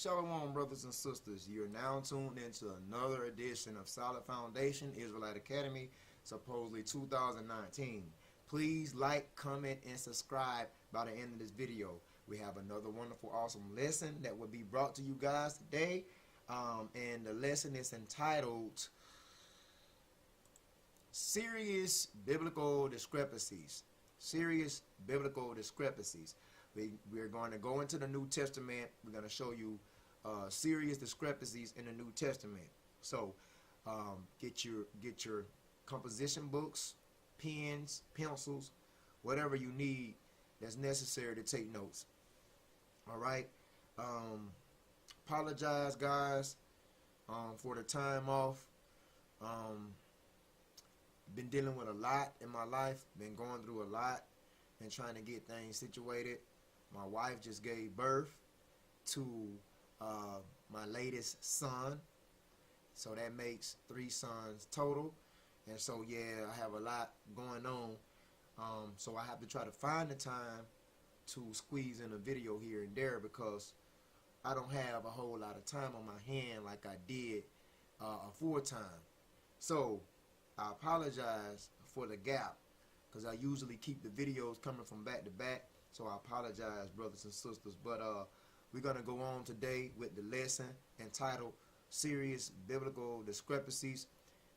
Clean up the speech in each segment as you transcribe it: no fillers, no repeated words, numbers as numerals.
Shalom, brothers and sisters. You're now tuned into another edition of Solid Foundation Israelite Academy, supposedly 2019. Please like, comment, and subscribe by the end of this video. We have another wonderful, awesome lesson that will be brought to you guys today. And the lesson is entitled Serious Biblical Discrepancies. Serious Biblical Discrepancies. We're going to go into the New Testament. We're going to show you serious discrepancies in the New Testament. So get your composition books, pens, pencils, whatever you need that's necessary to take notes. All right. Apologize, guys, for the time off. Been dealing with a lot in my life. Been going through a lot and trying to get things situated. My wife just gave birth to my latest son, so that makes 3 sons total. And so yeah, I have a lot going on, so I have to try to find the time to squeeze in a video here and there, because I don't have a whole lot of time on my hand like I did a full time. So I apologize for the gap, because I usually keep the videos coming from back to back. So I apologize, brothers and sisters. But we're going to go on today with the lesson entitled Serious Biblical Discrepancies.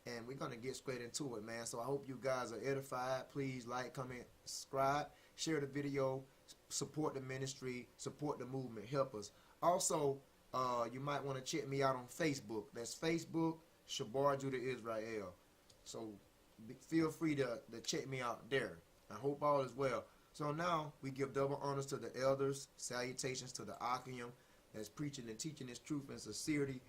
And we're going to get straight into it, man. So I hope you guys are edified. Please like, comment, subscribe, share the video, support the ministry, support the movement, help us. Also, you might want to check me out on Facebook. That's Facebook, Shabar Judah Israel. So feel free to check me out there. I hope all is well. So now we give double honors to the elders, salutations to the Akim that's preaching and teaching this truth and sincerity,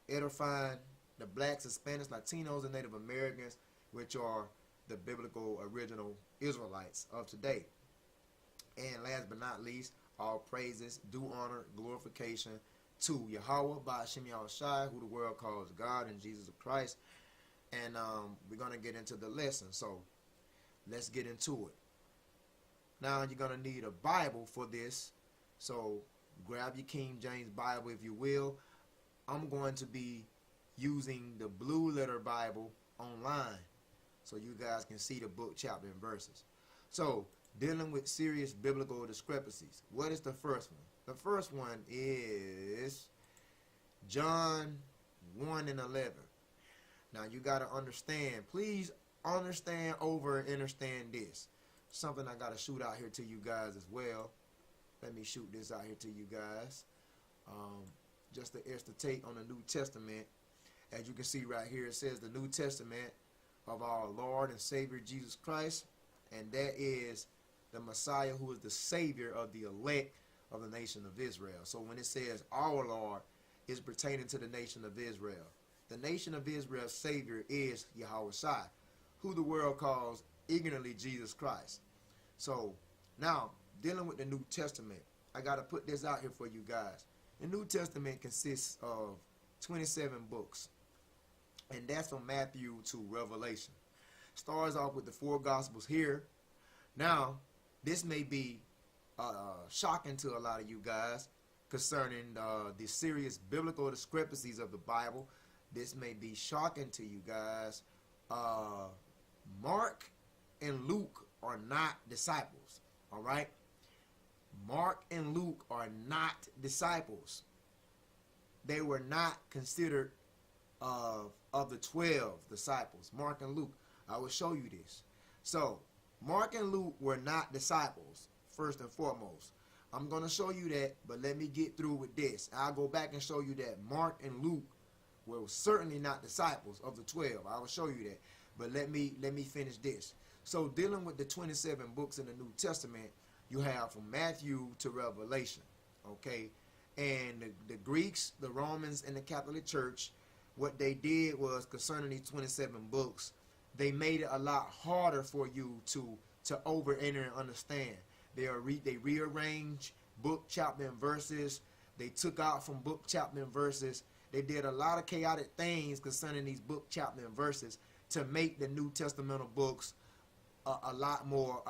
edifying the blacks, Hispanics, Latinos, and Native Americans, which are the biblical original Israelites of today. And last but not least, all praises, due honor, glorification to Yahweh, Ba'ashem Yahushai, who the world calls God, and Jesus Christ. And we're going to get into the lesson, so let's get into it. Now you're going to need a Bible for this, so grab your King James Bible if you will. I'm going to be using the Blue Letter Bible online, so you guys can see the book, chapter, and verses. So, dealing with serious biblical discrepancies. What is the first one? The first one is John 1 and 11. Now you got to understand, please understand over and understand this. Something I got to shoot out here to you guys as well. Let me shoot this out here to you guys. Just the extra take on the New Testament. As you can see right here, it says the New Testament of our Lord and Savior Jesus Christ. And that is the Messiah, who is the Savior of the elect of the nation of Israel. So when it says our Lord, it's pertaining to the nation of Israel. The nation of Israel's Savior is Yahushua, who the world calls ignorantly Jesus Christ. So now, dealing with the New Testament, I got to put this out here for you guys. The New Testament consists of 27 books, and that's from Matthew to Revelation. Starts off with the 4 Gospels here. Now, this may be shocking to a lot of you guys concerning the serious biblical discrepancies of the Bible. This may be shocking to you guys. Mark and Luke are not disciples. All right? Mark and Luke are not disciples. They were not considered of the 12 disciples. Mark and Luke. I will show you this. So, Mark and Luke were not disciples, first and foremost. I'm going to show you that, but let me get through with this. I'll go back and show you that Mark and Luke were certainly not disciples of the 12. I will show you that. But let me finish this. So dealing with the 27 books in the New Testament, you have from Matthew to Revelation. Okay? And the Greeks, the Romans, and the Catholic Church, what they did was, concerning these 27 books, they made it a lot harder for you to over enter and understand. They rearranged book, chapter, and verses. They took out from book, chapter, and verses. They did a lot of chaotic things concerning these book, chapter, and verses to make the New Testamental books a lot more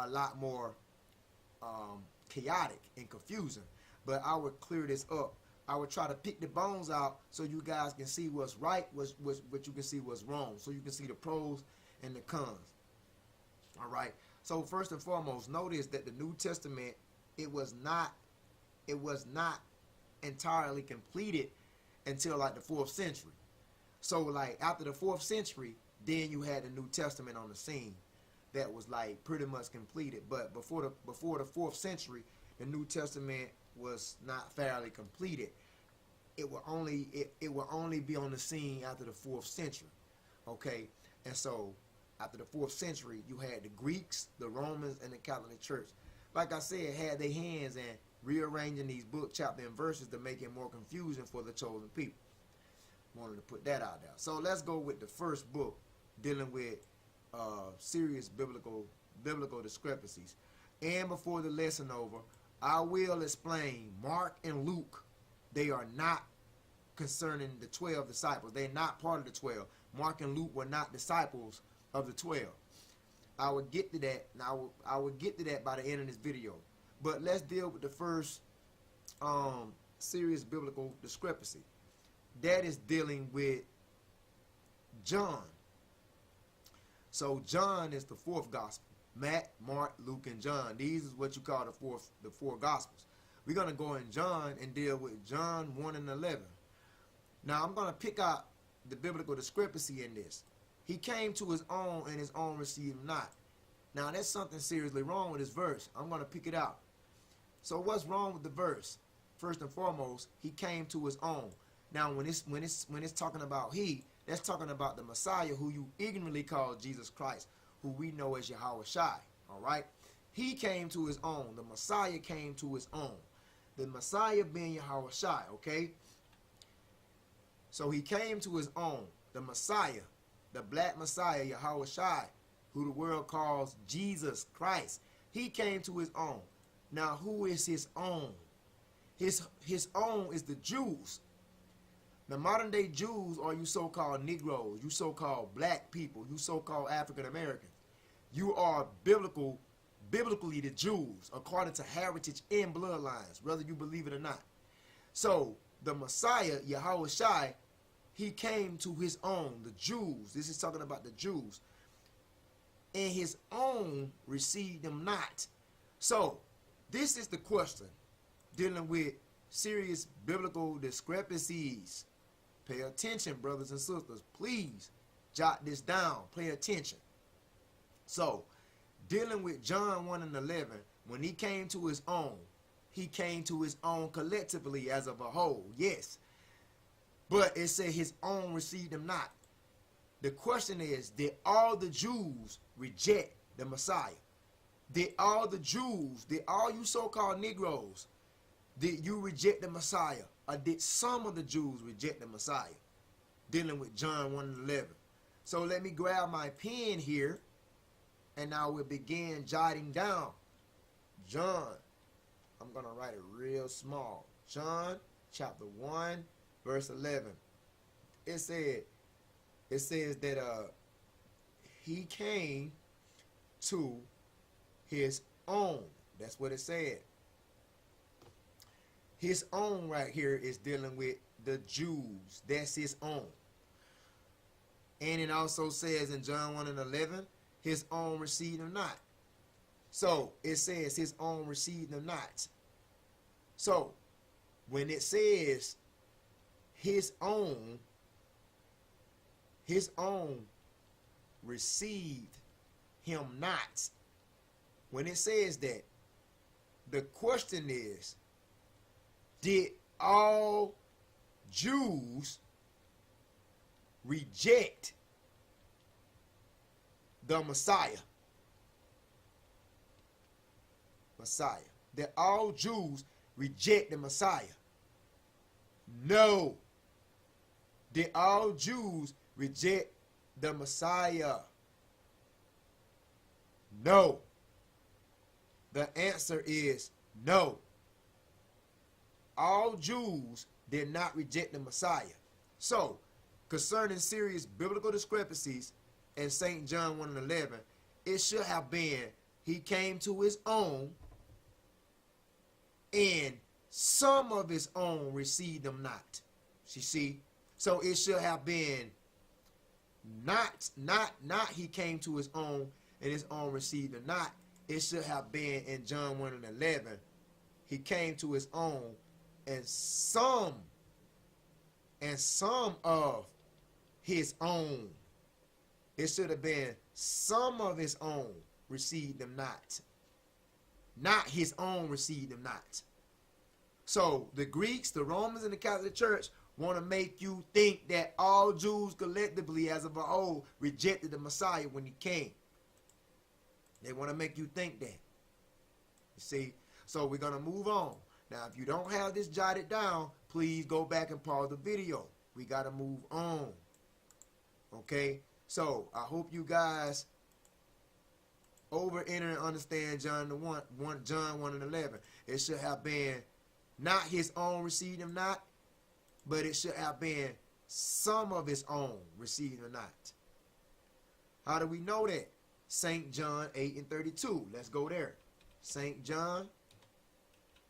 chaotic and confusing. But I would clear this up I would try to pick the bones out so you guys can see what's right, what you can see what's wrong, so you can see the pros and the cons. All right. So first and foremost, notice that the New Testament, it was not entirely completed until like the 4th century. So like after the 4th century, then you had the New Testament on the scene that was like pretty much completed. But before the 4th century, the New Testament was not fairly completed. It will only be on the scene after the 4th century. Okay? And so after the 4th century, you had the Greeks, the Romans, and the Catholic Church. Like I said, had their hands in rearranging these book, chapter, and verses to make it more confusing for the chosen people. Wanted to put that out there. So let's go with the first book dealing with serious biblical discrepancies. And before the lesson over, I will explain Mark and Luke. They are not concerning the 12 disciples. They're not part of the 12. Mark and Luke were not disciples of the 12. I will get to that. Now I will get to that by the end of this video. But let's deal with the first serious biblical discrepancy. That is dealing with John. So John is the 4th gospel. Matt, Mark, Luke, and John. These is what you call the four gospels. We're going to go in John and deal with John 1 and 11. Now I'm going to pick out the biblical discrepancy in this. He came to his own, and his own received him not. Now there's something seriously wrong with this verse. I'm going to pick it out. So what's wrong with the verse? First and foremost, he came to his own. Now when it's talking about he, that's talking about the Messiah, who you ignorantly call Jesus Christ, who we know as Yahweh-Shai. All right? He came to his own. The Messiah came to his own. The Messiah being Yahweh-Shai, okay? So he came to his own. The Messiah, the black Messiah, Yahweh-Shai, who the world calls Jesus Christ. He came to his own. Now, who is his own? His own is the Jews. The modern day Jews are you so-called Negroes, you so-called black people, you so-called African Americans. You are biblically the Jews, according to heritage and bloodlines, whether you believe it or not. So the Messiah, Yahweh-Shai, he came to his own, the Jews. This is talking about the Jews. And his own received him not. So this is the question dealing with serious biblical discrepancies. Pay attention, brothers and sisters. Please jot this down. Pay attention. So, dealing with John 1 and 11, when he came to his own collectively as of a whole. Yes. But it said his own received him not. The question is, did all the Jews reject the Messiah? Did all the Jews, did all you so-called Negroes, did you reject the Messiah? Or did some of the Jews reject the Messiah? Dealing with John 1 and 11. So let me grab my pen here, and I will begin jotting down. John, I'm going to write it real small. John chapter 1, verse 11. It says that he came to his own. That's what it said. His own right here is dealing with the Jews. That's his own. And it also says in John 1 and 11, his own received him not. So it says his own received him not. So when it says his own received him not, when it says that, the question is, did all Jews reject the Messiah? Did all Jews reject the Messiah? No. Did all Jews reject the Messiah? No. The answer is no. All Jews did not reject the Messiah. So, concerning serious biblical discrepancies in St. John 1 and 11, it should have been he came to his own, and some of his own received him not. You see? So it should have been not he came to his own and his own received him not. It should have been in John 1 and 11. He came to his own, and some of his own. It should have been some of his own received him not. Not his own received him not. So the Greeks, the Romans, and the Catholic Church want to make you think that all Jews collectively as of a whole rejected the Messiah when he came. They want to make you think that. You see? So we're going to move on. Now, if you don't have this jotted down, please go back and pause the video. We got to move on. Okay? So I hope you guys enter and understand John 1 and 11. It should have been not his own received him not, but it should have been some of his own received him not. How do we know that? St. John 8 and 32. Let's go there. St. John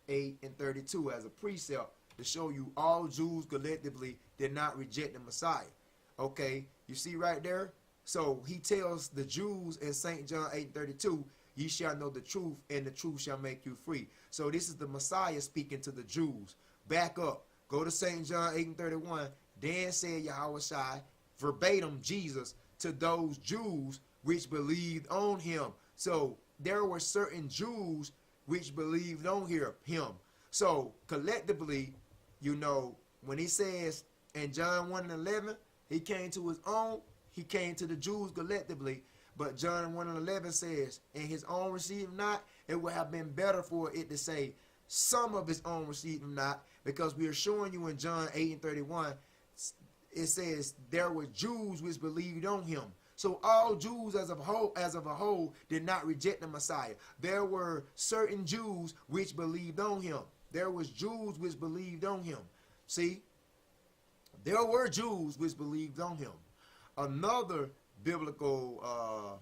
8 and 32 as a precept to show you all Jews collectively did not reject the Messiah. Okay, you see right there? So he tells the Jews in St. John 8 and 32, ye shall know the truth, and the truth shall make you free. So this is the Messiah speaking to the Jews. Back up. Go to St. John 8 and 31. Then said Yahushua, verbatim Jesus, to those Jews which believed on him. So there were certain Jews which believed on him. So collectively, you know, when he says in John 1 and 11, he came to his own, he came to the Jews collectively. But John 1 and 11 says, and his own received him not. It would have been better for it to say, some of his own received him not, because we are showing you in John 8 and 31, it says there were Jews which believed on him. So all Jews as of a whole did not reject the Messiah. There were certain Jews which believed on him. There was Jews which believed on him. See, there were Jews which believed on him. Another biblical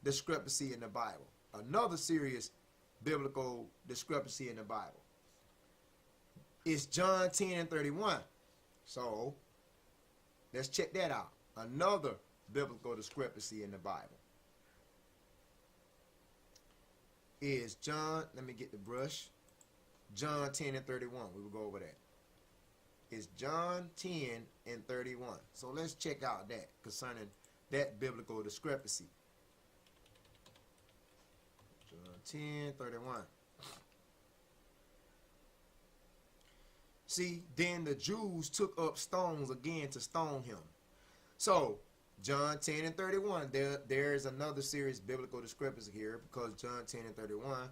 discrepancy in the Bible. Another serious biblical discrepancy in the Bible. It's John 10 and 31. So let's check that out. Another biblical discrepancy in the Bible is John, let me get the brush. John 10 and 31. We will go over that. It's John 10 and 31. So let's check out that concerning that biblical discrepancy. John 10, 31. See, then the Jews took up stones again to stone him. So, John 10 and 31, there is another serious biblical discrepancy here, because John 10 and 31,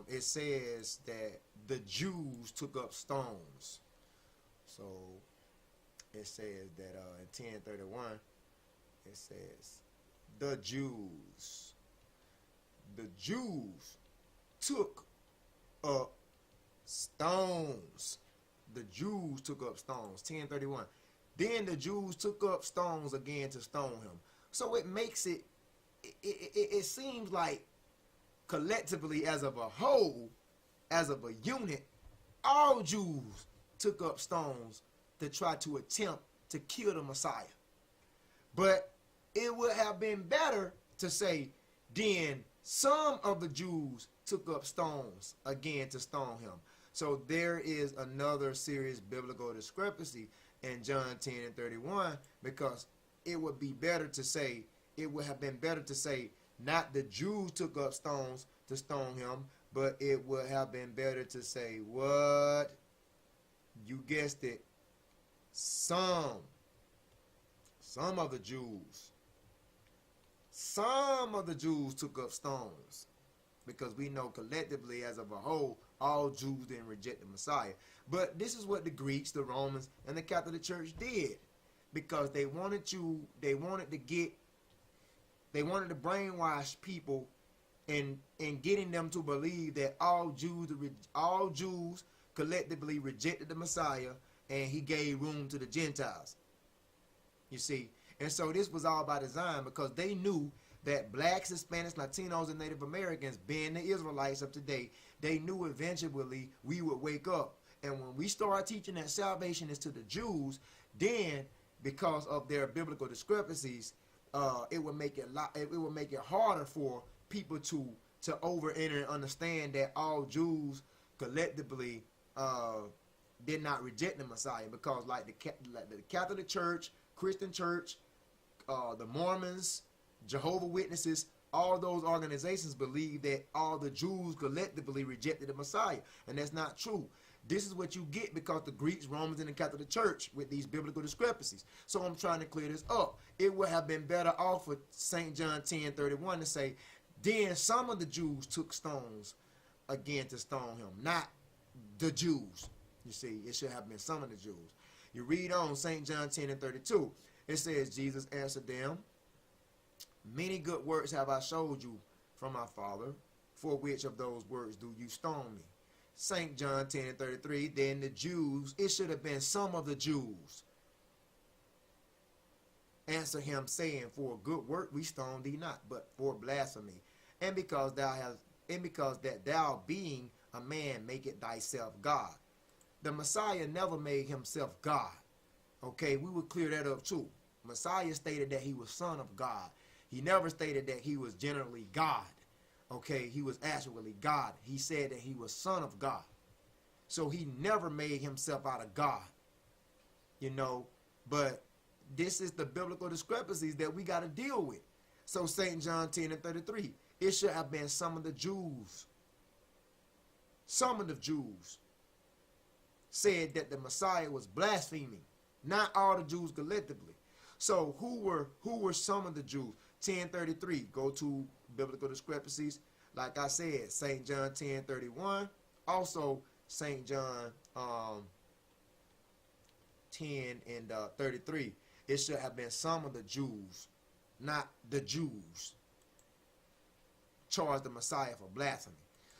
it says that the Jews took up stones. So, it says that in 10:31, it says, the Jews took up stones. The Jews took up stones. 10:31. Then the Jews took up stones again to stone him. So it makes it seems like collectively as of a whole, as of a unit, all Jews took up stones to try to attempt to kill the Messiah. But it would have been better to say, then some of the Jews took up stones again to stone him. So there is another serious biblical discrepancy in John 10 and 31, because it would be better to say, it would have been better to say, not the Jews took up stones to stone him, but it would have been better to say, what? You guessed it. Some of the Jews took up stones, because we know collectively as of a whole, all Jews didn't reject the Messiah. But this is what the Greeks, the Romans, and the Catholic Church did, because they wanted to brainwash people and getting them to believe that all Jews collectively rejected the Messiah, and he gave room to the Gentiles. You see, and so this was all by design, because they knew that blacks, Hispanics, Latinos, and Native Americans, being the Israelites of today, they knew eventually we would wake up. And when we start teaching that salvation is to the Jews, then because of their biblical discrepancies, it would make it harder for people to over enter and understand that all Jews collectively did not reject the Messiah, because like the Catholic Church, Christian Church, the Mormons, Jehovah's Witnesses, all those organizations believe that all the Jews collectively rejected the Messiah, and that's not true. This is what you get because the Greeks, Romans, and the Catholic Church with these biblical discrepancies. So I'm trying to clear this up. It would have been better off for St. John 10:31 to say, then some of the Jews took stones again to stone him, not the Jews. You see, it should have been some of the Jews. You read on St. John 10:32. It says, Jesus answered them, many good works have I showed you from my Father. For which of those works do you stone me? St. John 10:33. Then the Jews, it should have been some of the Jews, answer him, saying, for a good work we stone thee not, but for blasphemy, and because that thou being a man make it thyself God. The Messiah never made himself God. Okay, we would clear that up too. Messiah stated that he was Son of God. He never stated that he was generally God. Okay, he was actually God. He said that he was Son of God. So he never made himself out of God. You know, but this is the biblical discrepancies that we got to deal with. So St. John 10:33, it should have been some of the Jews. Some of the Jews said that the Messiah was blaspheming, not all the Jews collectively. So who were some of the Jews? 10:33, go to biblical discrepancies. Like I said, St. John 10:31, also St. John 10:33. It should have been some of the Jews, not the Jews, charged the Messiah for blasphemy.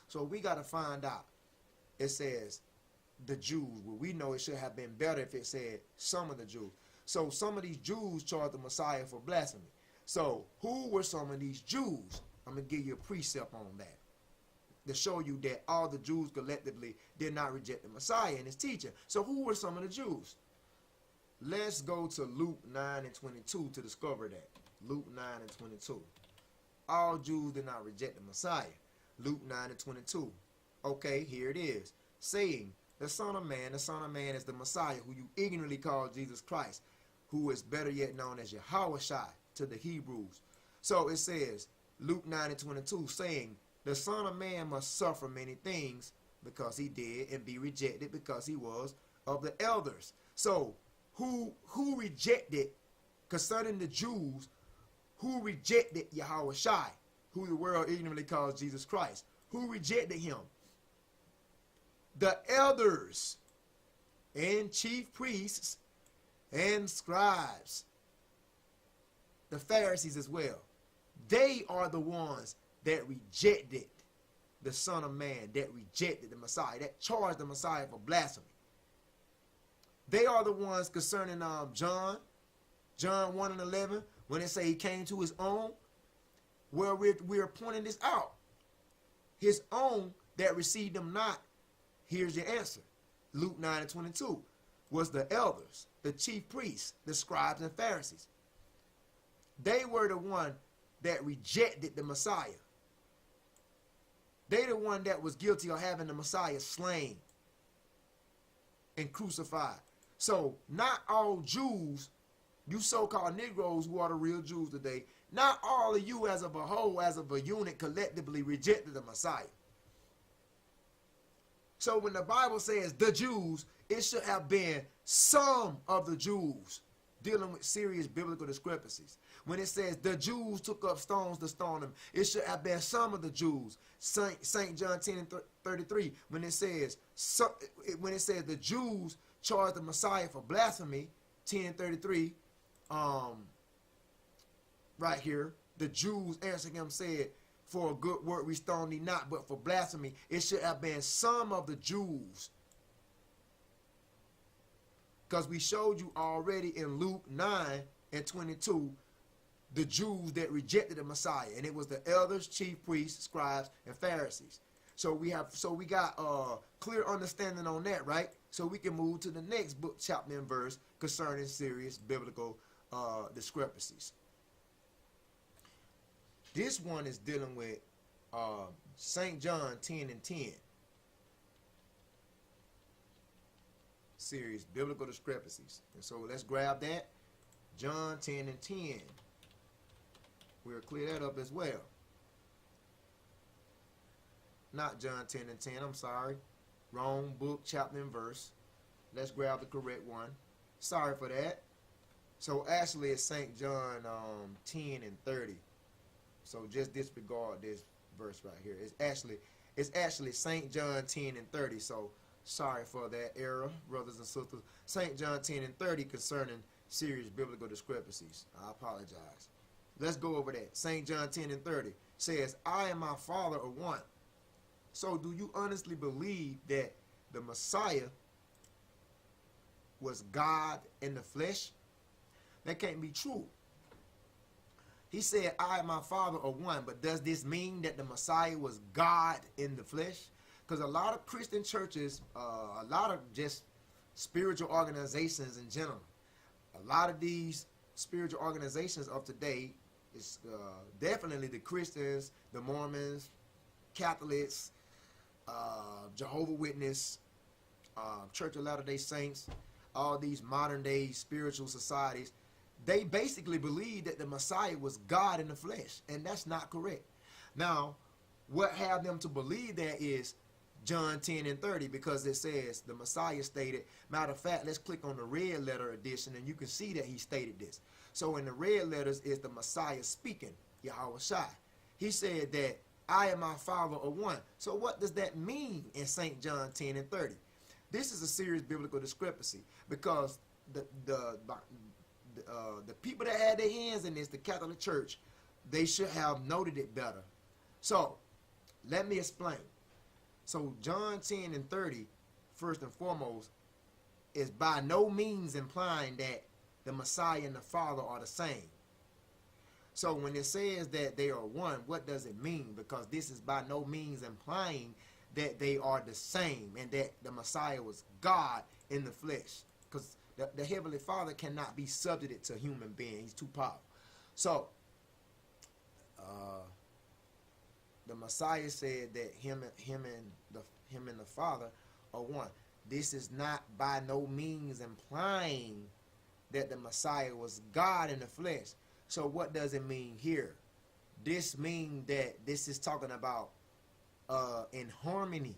So we got to find out. It says the Jews. Well, we know it should have been better if it said some of the Jews. So some of these Jews charged the Messiah for blasphemy. So who were some of these Jews? I'm going to give you a precept on that to show you that all the Jews collectively did not reject the Messiah and his teaching. So who were some of the Jews? Let's go to Luke 9:22 to discover that. Luke 9:22. All Jews did not reject the Messiah. Luke 9:22. Okay, here it is. Saying, the Son of Man is the Messiah, who you ignorantly call Jesus Christ, who is better yet known as Yahweh to the Hebrews. So it says, Luke 9:22, saying, the Son of Man must suffer many things, because he did, and be rejected because he was of the elders. So who rejected, concerning the Jews, who rejected Yahweh who the world ignorantly calls Jesus Christ? Who rejected him? The elders and chief priests and scribes, the Pharisees as well. They are the ones that rejected the Son of Man, that rejected the Messiah, that charged the Messiah for blasphemy. They are the ones concerning John 1:11, when it say he came to his own, where we're pointing this out. His own that received him not. Here's your answer. Luke 9:22 was the elders, the chief priests, the scribes and Pharisees. They were the one that rejected the Messiah. They the one that was guilty of having the Messiah slain and crucified. So not all Jews, you so-called Negroes who are the real Jews today, not all of you as of a whole, as of a unit, collectively rejected the Messiah. So when the Bible says the Jews, it should have been some of the Jews dealing with serious biblical discrepancies. When it says the Jews took up stones to stone him, it should have been some of the Jews. St. John 10:33, when it says the Jews charged the Messiah for blasphemy, 10:33, right here, the Jews answering him said, for a good work we stone thee not, but for blasphemy, it should have been some of the Jews. Because we showed you already in Luke 9:22 the Jews that rejected the Messiah, and it was the elders, chief priests, scribes, and Pharisees. So we got clear understanding on that, right? So we can move to the next book, chapter and verse concerning serious biblical discrepancies. This one is dealing with St. John 10 and 10. Serious biblical discrepancies. And so let's grab that. John 10 and 10. We'll clear that up as well. Not John 10 and 10, I'm sorry. Wrong book, chapter and verse. Let's grab the correct one. Sorry for that. So actually it's St. John 10 and 30. So just disregard this verse right here. It's actually St. John 10 and 30. So sorry for that error, brothers and sisters. St. John 10 and 30 concerning serious biblical discrepancies. I apologize. Let's go over that. St. John 10 and 30 says, I and my Father are one. So do you honestly believe that the Messiah was God in the flesh? That can't be true. He said, I and my Father are one, but does this mean that the Messiah was God in the flesh? Because a lot of Christian churches, a lot of just spiritual organizations in general, a lot of these spiritual organizations of today is definitely the Christians, the Mormons, Catholics, Jehovah's Witness, Church of Latter-day Saints, all these modern day spiritual societies. They basically believe that the Messiah was God in the flesh, and that's not correct. Now, what have them to believe that is John 10 and 30, because it says the Messiah stated, matter of fact, let's click on the red letter edition, and you can see that he stated this. So in the red letters is the Messiah speaking, Yahushua. He said that I and my Father are one. So what does that mean in St. John 10 and 30? This is a serious biblical discrepancy, because the people that had their hands in this, the Catholic Church, they should have noted it better. So let me explain. So John 10 and 30, first and foremost, is by no means implying that the Messiah and the Father are the same. So when it says that they are one, what does it mean? Because this is by no means implying that they are the same and that the Messiah was God in the flesh. Because the Heavenly Father cannot be subjected to a human being. He's too powerful. So the Messiah said that him and the Father are one. This is not by no means implying that the Messiah was God in the flesh. So what does it mean here? This means that this is talking about in harmony.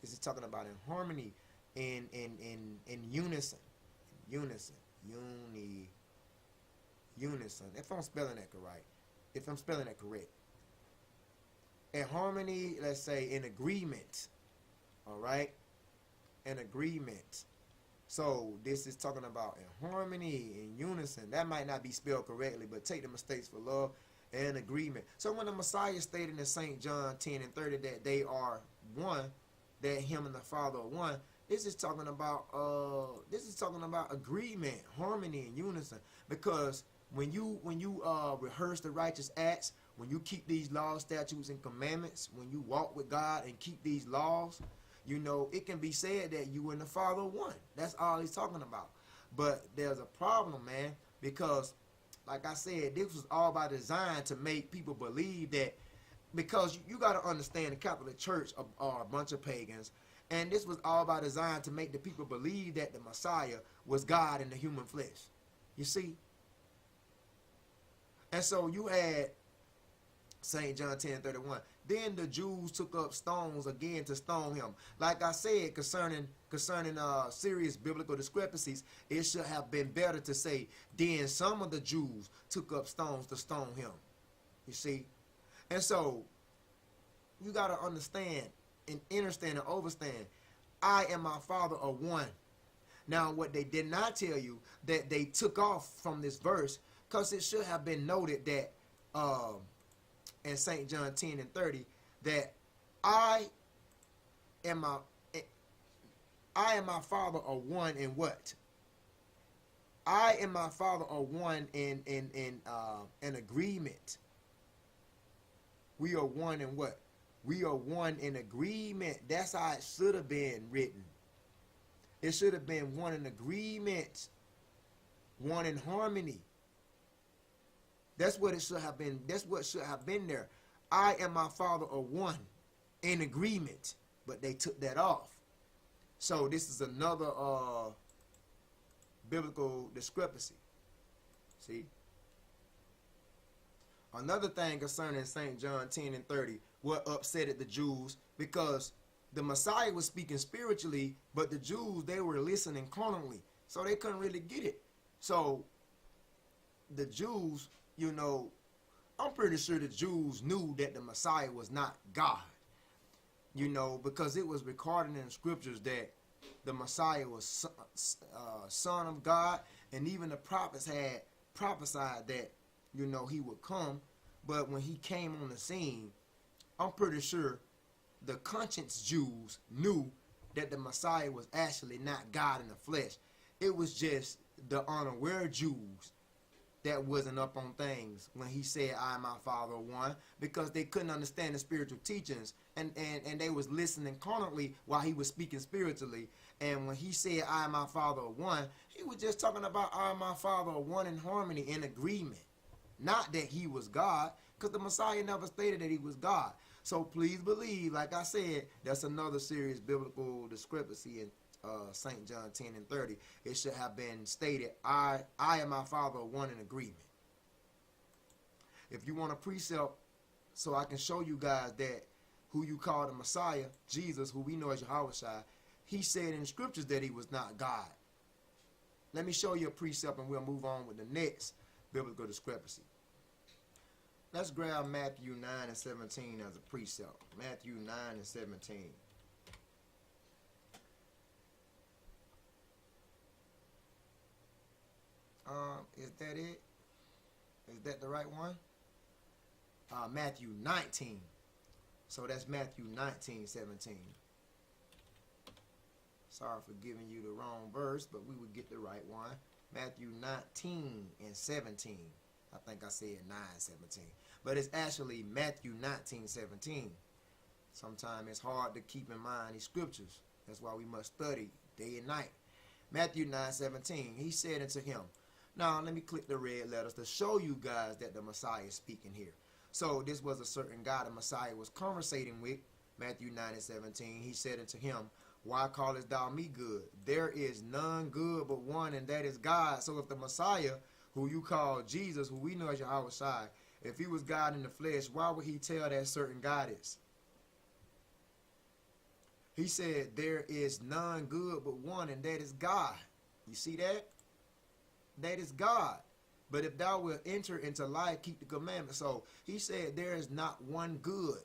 This is talking about in harmony, in unison. Unison. If I'm spelling that correct. In harmony, let's say in agreement. All right? In agreement. So this is talking about in harmony, in unison. That might not be spelled correctly, but take the mistakes for love and agreement. So when the Messiah stated in St. John 10 and 30 that they are one, that him and the Father are one, this is talking about agreement, harmony, and unison. Because when you rehearse the righteous acts, when you keep these laws, statutes, and commandments, when you walk with God and keep these laws, you know, it can be said that you and the Father are one. That's all he's talking about. But there's a problem, man, because, like I said, this was all by design to make people believe that, because you got to understand the Catholic Church are a bunch of pagans, and this was all by design to make the people believe that the Messiah was God in the human flesh. You see? And so you had St. John 10:31. Then the Jews took up stones again to stone him. Like I said, concerning serious biblical discrepancies, it should have been better to say, then some of the Jews took up stones to stone him. You see? And so you got to understand and understand and overstand, I and my Father are one. Now, what they did not tell you, that they took off from this verse, because it should have been noted that in St. John 10 and 30, that I and my Father are one in what? I and my Father are one in agreement. We are one in what? We are one in agreement. That's how it should have been written. It should have been one in agreement, one in harmony. That's what it should have been. That's what should have been there. I and my Father are one in agreement, but they took that off. So this is another biblical discrepancy. See? Another thing concerning St. John 10 and 30, what upset the Jews, because the Messiah was speaking spiritually, but the Jews, they were listening carnally, so they couldn't really get it. So the Jews, you know, I'm pretty sure the Jews knew that the Messiah was not God, you know, because it was recorded in the scriptures that the Messiah was son of God, and even the prophets had prophesied that, you know, he would come. But when he came on the scene, I'm pretty sure the conscience Jews knew that the Messiah was actually not God in the flesh. It was just the unaware Jews that wasn't up on things when he said, I and my Father are one, because they couldn't understand the spiritual teachings, and they was listening carnally while he was speaking spiritually. And when he said, I and my Father are one, he was just talking about I and my Father are one in harmony, in agreement. Not that he was God, because the Messiah never stated that he was God. So please believe, like I said, that's another serious biblical discrepancy in St. John 10 and 30. It should have been stated, I and my Father are one in agreement. If you want a precept so I can show you guys that who you call the Messiah, Jesus, who we know as Yahushua, he said in the scriptures that he was not God. Let me show you a precept and we'll move on with the next biblical discrepancy. Let's grab Matthew 9 and 17 as a precept. Matthew 9 and 17. Is that it? Is that the right one? Matthew 19. So that's Matthew 19, 17. Sorry for giving you the wrong verse, but we would get the right one. Matthew 19 and 17. I think I said 9:17. But it's actually Matthew 19:17. Sometimes it's hard to keep in mind these scriptures. That's why we must study day and night. Matthew 9:17. He said unto him. Now let me click the red letters to show you guys that the Messiah is speaking here. So this was a certain guy the Messiah was conversating with. Matthew 9:17. He said unto him, why callest thou me good? There is none good but one, and that is God. So if the Messiah, who you call Jesus, who we know as Yahushua, if he was God in the flesh, why would he tell that certain God is? He said, there is none good but one, and that is God. You see that? That is God. But if thou wilt enter into life, keep the commandments. So he said, there is not one good.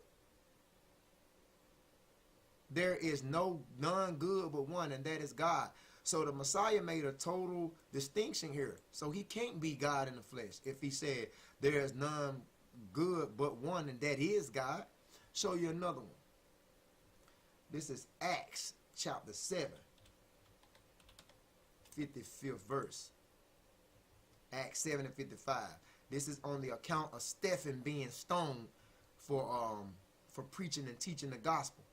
There is none good but one, and that is God. So the Messiah made a total distinction here. So he can't be God in the flesh. If he said there is none good but one, and that is God. Show you another one. This is Acts chapter 7, 55th verse. Acts 7 and 55. This is on the account of Stephen being stoned for preaching and teaching the gospel,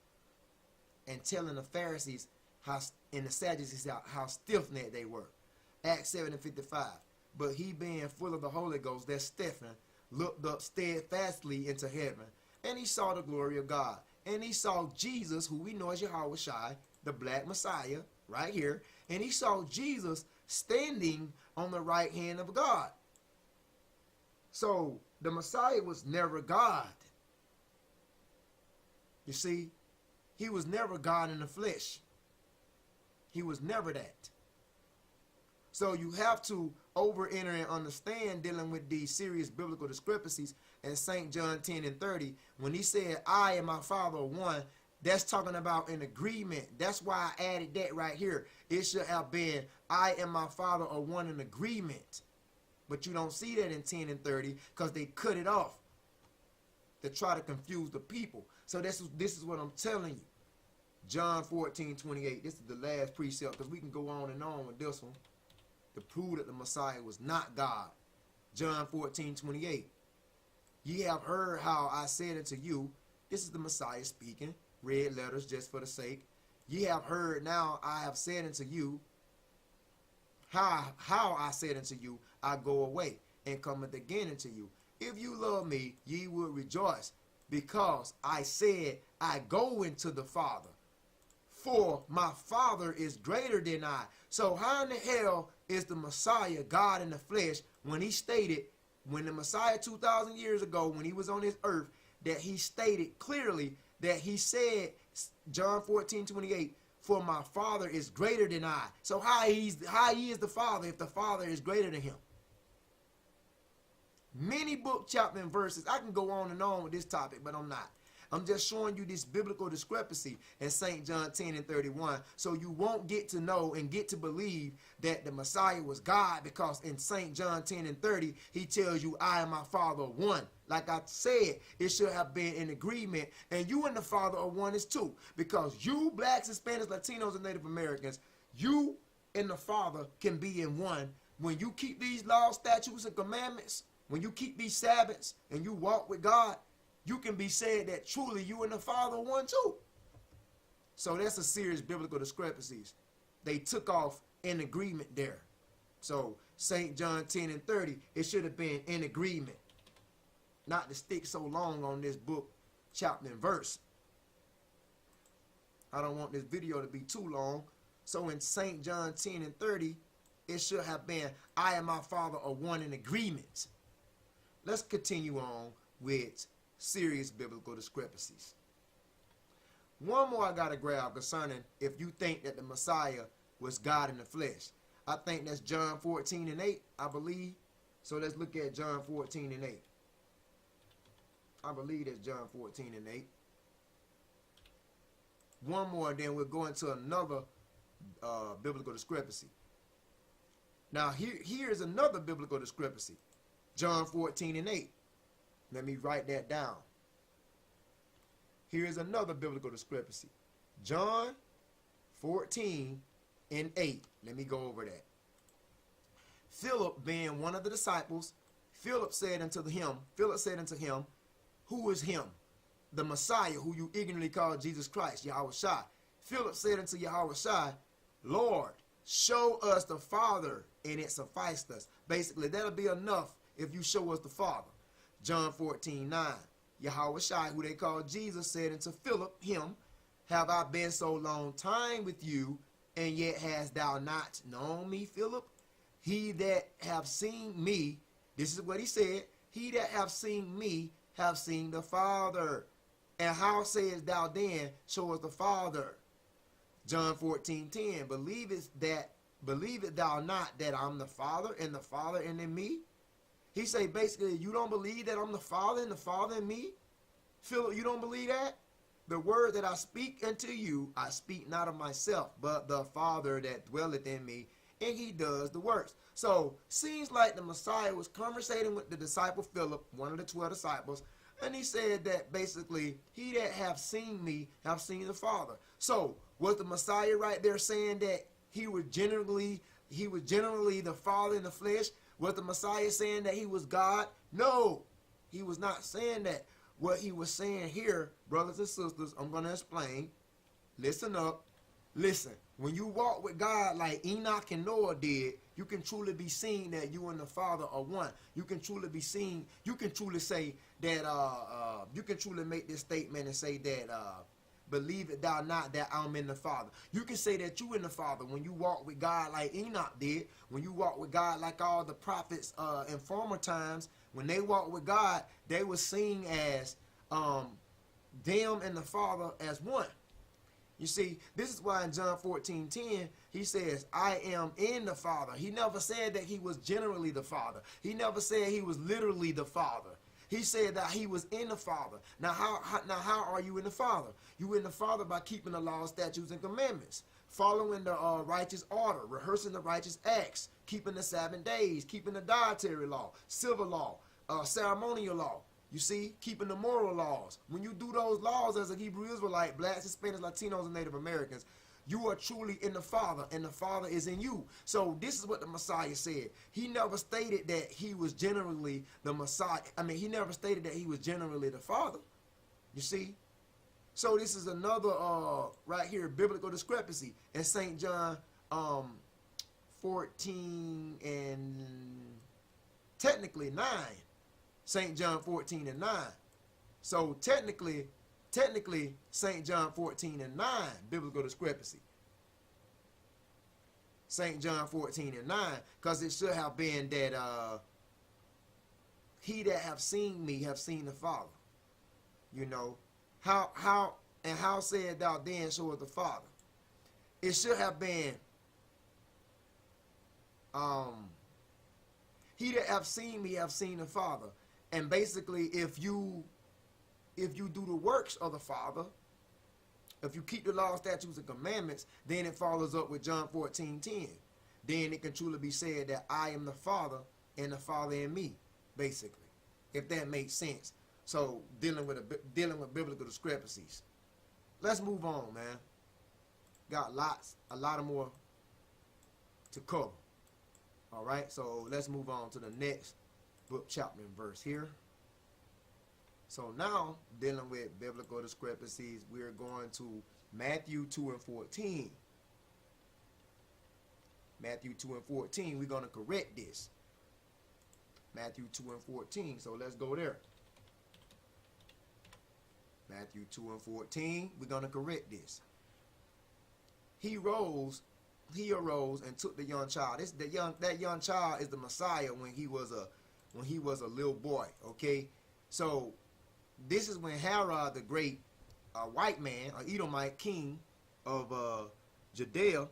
and telling the Pharisees and the Sadducees how stiff-necked they were. Acts 7 and 55. But he being full of the Holy Ghost, that Stephen looked up steadfastly into heaven, and he saw the glory of God. And he saw Jesus, who we know as Yahushua, the black Messiah, right here. And he saw Jesus standing on the right hand of God. So the Messiah was never God. You see? He was never God in the flesh. He was never that. So you have to enter and understand dealing with these serious biblical discrepancies. And St. John 10 and 30, when he said, I and my Father are one, that's talking about an agreement. That's why I added that right here. It should have been, I and my Father are one in agreement. But you don't see that in 10 and 30 because they cut it off to try to confuse the people. So this is what I'm telling you. John 14:28. This is the last precept because we can go on and on with this one. to prove that the Messiah was not God. John 14:28. Ye have heard how I said unto you, this is the Messiah speaking, red letters just for the sake. Ye have heard, now I have said unto you, how I said unto you, I go away, and cometh again unto you. If you love me, ye will rejoice, because I said, I go into the Father. For my Father is greater than I. So how in the hell is the Messiah God in the flesh when he stated, when the Messiah 2,000 years ago, when he was on this earth, that he stated clearly that he said, John 14:28, for my Father is greater than I. So how he is the Father if the Father is greater than him? Many book, chapter, and verses. I can go on and on with this topic, but I'm not. I'm just showing you this biblical discrepancy in St. John 10:31, so you won't get to know and get to believe that the Messiah was God, because in St. John 10:30, he tells you, I and my Father are one. Like I said, it should have been in agreement, and you and the Father are one as two, because you, blacks, Hispanics, Latinos, and Native Americans, you and the Father can be in one when you keep these laws, statutes, and commandments. When you keep these Sabbaths and you walk with God, you can be said that truly you and the Father are one too. So that's a serious biblical discrepancies. They took off in agreement there. So St. John 10:30, it should have been in agreement. Not to stick so long on this book, chapter, and verse. I don't want this video to be too long. So in St. John 10:30, it should have been, I and my Father are one in agreement. Let's continue on with serious biblical discrepancies. One more I got to grab concerning if you think that the Messiah was God in the flesh. I think that's John 14:8, I believe. So let's look at John 14:8. I believe that's John 14:8. One more, then we'll go into another biblical discrepancy. Now here's another biblical discrepancy. John 14:8. Let me write that down. Here's another biblical discrepancy. John 14:8. Let me go over that. Philip, being one of the disciples, Philip said unto him, who is him? The Messiah, who you ignorantly call Jesus Christ, Yahushua. Philip said unto Yahushua, Lord, show us the Father, and it sufficed us. Basically, that'll be enough if you show us the Father. John 14:9. Yahushua, who they call Jesus, said unto Philip, him, have I been so long time with you, and yet hast thou not known me, Philip? He that have seen me, this is what he said, he that have seen me have seen the Father. And how sayest thou then, show us the Father? John 14:10. Believest thou not that I'm the Father, and the Father in me? He say basically, you don't believe that I'm the Father and the Father in me? Philip, you don't believe that? The word that I speak unto you, I speak not of myself, but the Father that dwelleth in me, and he does the works. So, seems like the Messiah was conversating with the disciple Philip, one of the 12 disciples, and he said that basically, he that have seen me, have seen the Father. So, was the Messiah right there saying that he was generally the Father in the flesh? Was the Messiah saying that he was God? No, he was not saying that. What he was saying here, brothers and sisters, I'm going to explain. Listen up. Listen, when you walk with God like Enoch and Noah did, you can truly be seen that you and the Father are one. You can truly be seen. You can truly say that, you can truly make this statement and say that, believe it thou not that I'm in the Father. You can say that you in the Father when you walk with God like Enoch did, when you walk with God like all the prophets in former times. When they walked with God, they were seen as them and the Father as one. You see, this is why in John 14:10, he says, I am in the Father. He never said that he was generally the Father. He never said he was literally the Father. He said that he was in the Father. Now how are you in the Father? You in the Father by keeping the law, statutes, and commandments, following the righteous order, rehearsing the righteous acts, keeping the Sabbath days, keeping the dietary law, civil law, ceremonial law. You see, keeping the moral laws. When you do those laws as a Hebrew Israelite, blacks, Hispanics, Latinos, and Native Americans, You are truly in the Father, and the Father is in you. So this is what the Messiah said. He never stated that he was generally the Messiah. I mean, he never stated that he was generally the Father. You see? So this is another right here, biblical discrepancy in St. John 14 and technically 9. St. John 14 and 9. So technically St. John 14 and 9, biblical discrepancy. St. John 14 and 9, because it should have been that he that have seen me have seen the Father. You know, how said thou then showest the Father? It should have been he that have seen me have seen the Father. And basically, if you do the works of the Father, if you keep the law, statutes, and commandments, then it follows up with John 14:10. Then it can truly be said that I am the Father and the Father in me, basically, if that makes sense. So dealing with biblical discrepancies. Let's move on, man. Got a lot of more to cover. All right, so let's move on to the next book, chapter, and verse here. So now, dealing with biblical discrepancies, we're going to Matthew 2 and 14. Matthew 2 and 14, we're going to correct this. Matthew 2 and 14, so let's go there. Matthew 2 and 14, we're going to correct this. He arose and took the young child. That young child is the Messiah when he was a little boy, okay? So this is when Herod the great white man, an Edomite king of Judea,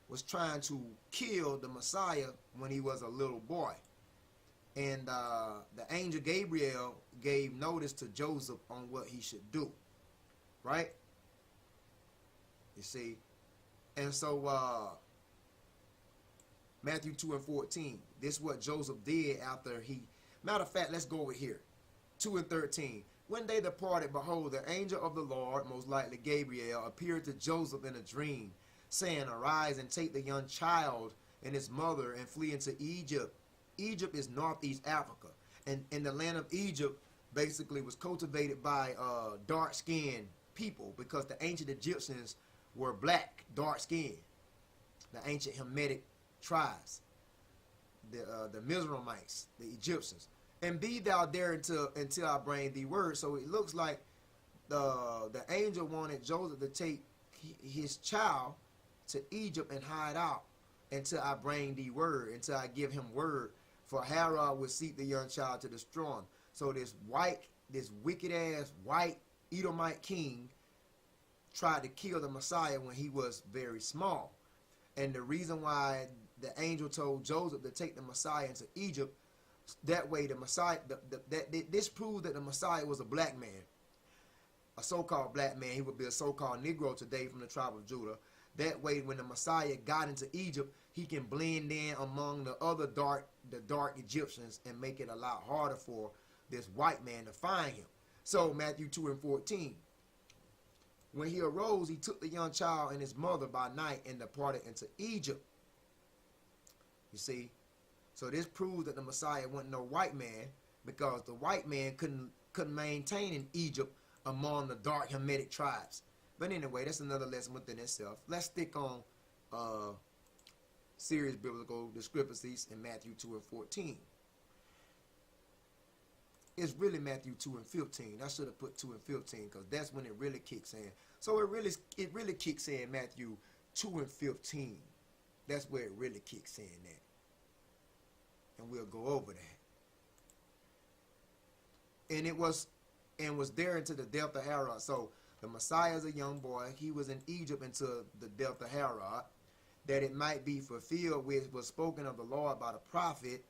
was trying to kill the Messiah when he was a little boy. And the angel Gabriel gave notice to Joseph on what he should do. Right? You see? And so Matthew 2 and 14. This is what Joseph did after he... Matter of fact, let's go over here. 2 and 13. When they departed, behold, the angel of the Lord, most likely Gabriel, appeared to Joseph in a dream, saying, Arise and take the young child and his mother and flee into Egypt. Egypt is northeast Africa. And in the land of Egypt, basically was cultivated by dark-skinned people, because the ancient Egyptians were black, dark-skinned. The ancient Hamitic tribes, the Mizraimites, the Egyptians. And be thou there until I bring thee word. So it looks like the angel wanted Joseph to take his child to Egypt and hide out until I bring thee word, until I give him word. For Herod would seek the young child to destroy him. So this wicked ass white Edomite king tried to kill the Messiah when he was very small. And the reason why the angel told Joseph to take the Messiah into Egypt, that way the Messiah, this proved that the Messiah was a black man, a so-called black man. He would be a so-called Negro today from the tribe of Judah. That way, when the Messiah got into Egypt, he can blend in among the dark Egyptians and make it a lot harder for this white man to find him. So Matthew 2 and 14. When he arose, he took the young child and his mother by night and departed into Egypt. You see? So this proves that the Messiah wasn't no white man, because the white man couldn't maintain in Egypt among the dark Hamitic tribes. But anyway, that's another lesson within itself. Let's stick on serious biblical discrepancies in Matthew 2 and 14. It's really Matthew 2 and 15. I should have put 2 and 15 because that's when it really kicks in. So it really kicks in Matthew 2 and 15. That's where it really kicks in at. And we'll go over that. And was there until the death of Herod. So the Messiah is a young boy. He was in Egypt until the death of Herod, that it might be fulfilled which was spoken of the Lord by the prophet.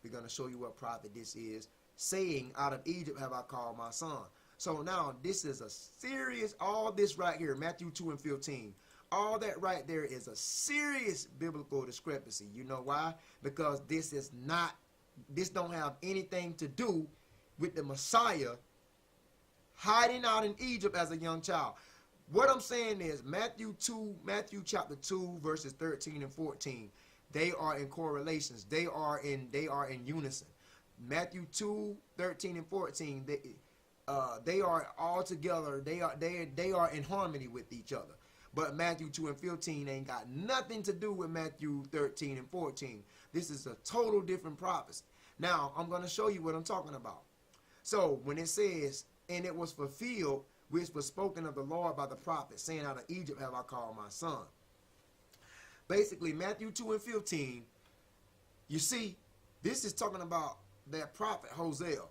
We're going to show you what prophet this is, saying, out of Egypt have I called my son. So now this is a serious, all this right here, Matthew 2 and 15. All that right there is a serious biblical discrepancy. You know why? Because this don't have anything to do with the Messiah hiding out in Egypt as a young child. what I'm saying is Matthew chapter 2, verses 13 and 14, they are in correlations. They are in unison. Matthew 2, 13 and 14, they are all together. They are in harmony with each other. But Matthew 2 and 15 ain't got nothing to do with Matthew 13 and 14. This is a total different prophecy. Now, I'm going to show you what I'm talking about. So, when it says, and it was fulfilled, which was spoken of the Lord by the prophet, saying, out of Egypt have I called my son. Basically, Matthew 2 and 15, you see, this is talking about that prophet Hosea.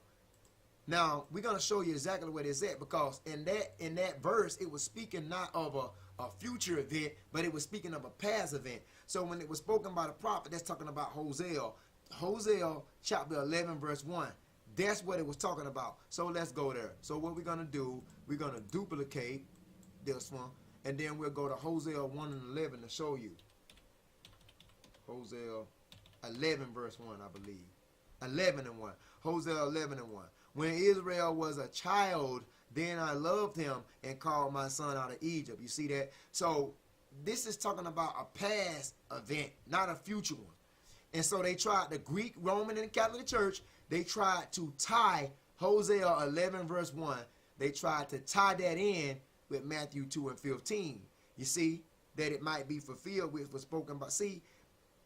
Now, we're going to show you exactly where it's at, because in that verse, it was speaking not of a future event, but it was speaking of a past event. So when it was spoken by the prophet, that's talking about Hosea. Hosea chapter 11, verse 1. That's what it was talking about. So let's go there. So what we're going to do, we're going to duplicate this one, and then we'll go to Hosea 1 and 11 to show you. Hosea 11, verse 1, I believe. 11 and 1. Hosea 11 and 1. When Israel was a child, then I loved him and called my son out of Egypt. You see that? So this is talking about a past event, not a future one. And so they tried, the Greek, Roman, and Catholic Church, they tried to tie Hosea 11, verse 1. They tried to tie that in with Matthew 2 and 15. You see, that it might be fulfilled, which was spoken about. See,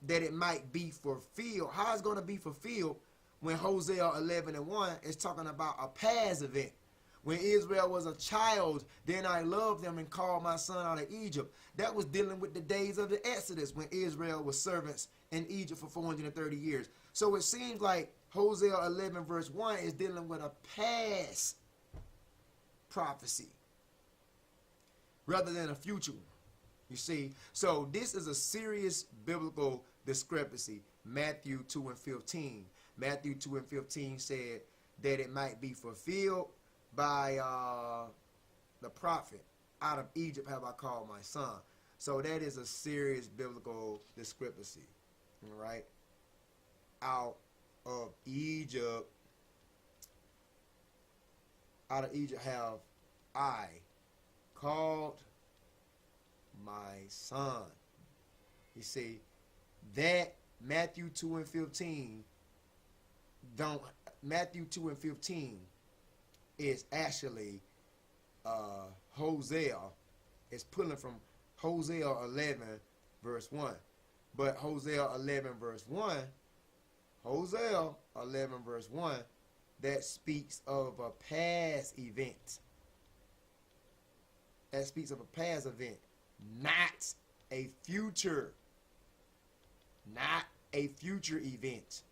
that it might be fulfilled. How it's going to be fulfilled when Hosea 11 and 1 is talking about a past event. When Israel was a child, then I loved them and called my son out of Egypt. That was dealing with the days of the Exodus, when Israel was servants in Egypt for 430 years. So it seems like Hosea 11 verse 1 is dealing with a past prophecy rather than a future one. You see? So this is a serious biblical discrepancy. Matthew 2 and 15. Matthew 2 and 15 said that it might be fulfilled by the prophet. Out of Egypt have I called my son. So that is a serious biblical discrepancy. All right? Out of Egypt have I called my son. You see, that Matthew 2 and 15 Matthew 2 and 15 is actually Hosea. It's pulling from Hosea 11 verse 1. But Hosea 11 verse 1, Hosea 11 verse 1, that speaks of a past event. That speaks of a past event, not a future. Not a future event.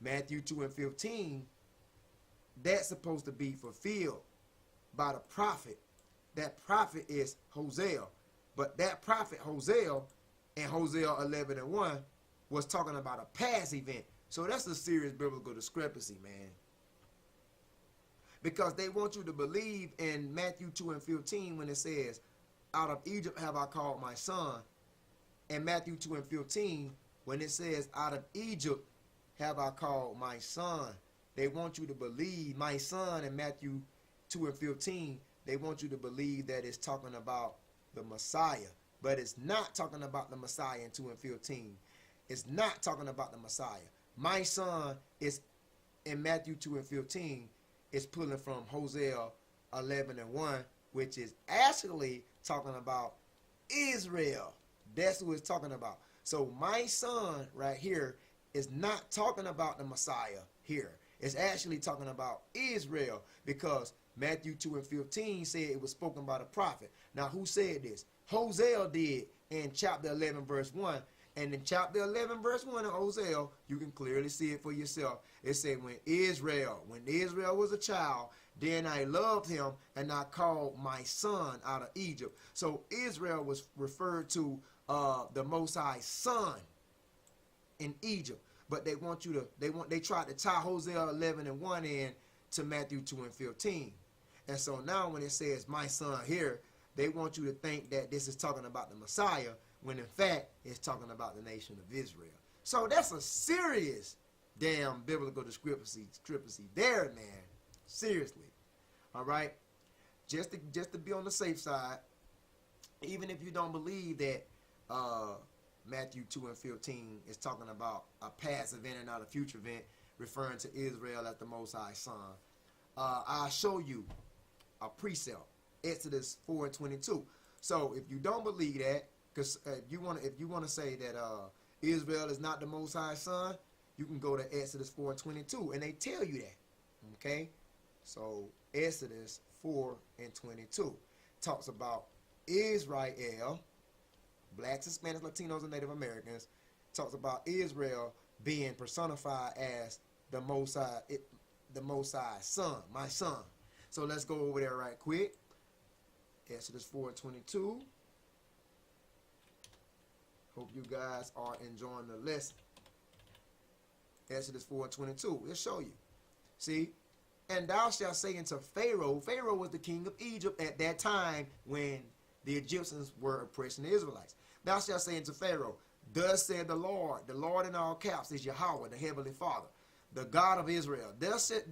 Matthew 2 and 15, that's supposed to be fulfilled by the prophet. That prophet is Hosea. But that prophet Hosea in Hosea 11 and 1 was talking about a past event. So that's a serious biblical discrepancy, man. Because they want you to believe in Matthew 2 and 15 when it says, out of Egypt have I called my son. And Matthew 2 and 15 when it says, out of Egypt have I called my son. They want you to believe my son in Matthew 2 and 15. They want you to believe that it's talking about the Messiah. But it's not talking about the Messiah in 2 and 15. It's not talking about the Messiah. My son is in Matthew 2 and 15. It's pulling from Hosea 11 and 1, which is actually talking about Israel. That's who it's talking about. So my son right here is not talking about the Messiah here. It's actually talking about Israel, because Matthew 2 and 15 said it was spoken by the prophet. Now, who said this? Hosea did in chapter 11 verse 1. And in chapter 11 verse 1 of Hosea, you can clearly see it for yourself. It said, when Israel was a child, then I loved him and I called my son out of Egypt. So Israel was referred to the Most High's son in Egypt. But they want you to, they tried to tie Hosea 11 and 1 in to Matthew 2 and 15. And so now when it says my son here, they want you to think that this is talking about the Messiah, when in fact it's talking about the nation of Israel. So that's a serious damn biblical discrepancy there, man. Seriously. All right. Just to be on the safe side, even if you don't believe that Matthew 2 and 15 is talking about a past event and not a future event, referring to Israel as the Most High Son, I'll show you a precept, Exodus 4 and 22. So if you don't believe that, because if you want to say that Israel is not the Most High Son, you can go to Exodus 4 and 22, and they tell you that. Okay, so Exodus 4 and 22 talks about Israel, blacks, Hispanics, Latinos, and Native Americans. Talks about Israel being personified as the Most High Son, my son. So let's go over there right quick. Exodus 4 and 22. Hope you guys are enjoying the lesson. Exodus 4 and 22. It'll show you. See? And thou shalt say unto Pharaoh, Pharaoh was the king of Egypt at that time when the Egyptians were oppressing the Israelites. Thou shalt say unto Pharaoh, thus said the Lord in all caps is Yahweh, the heavenly Father, the God of Israel. Thus said,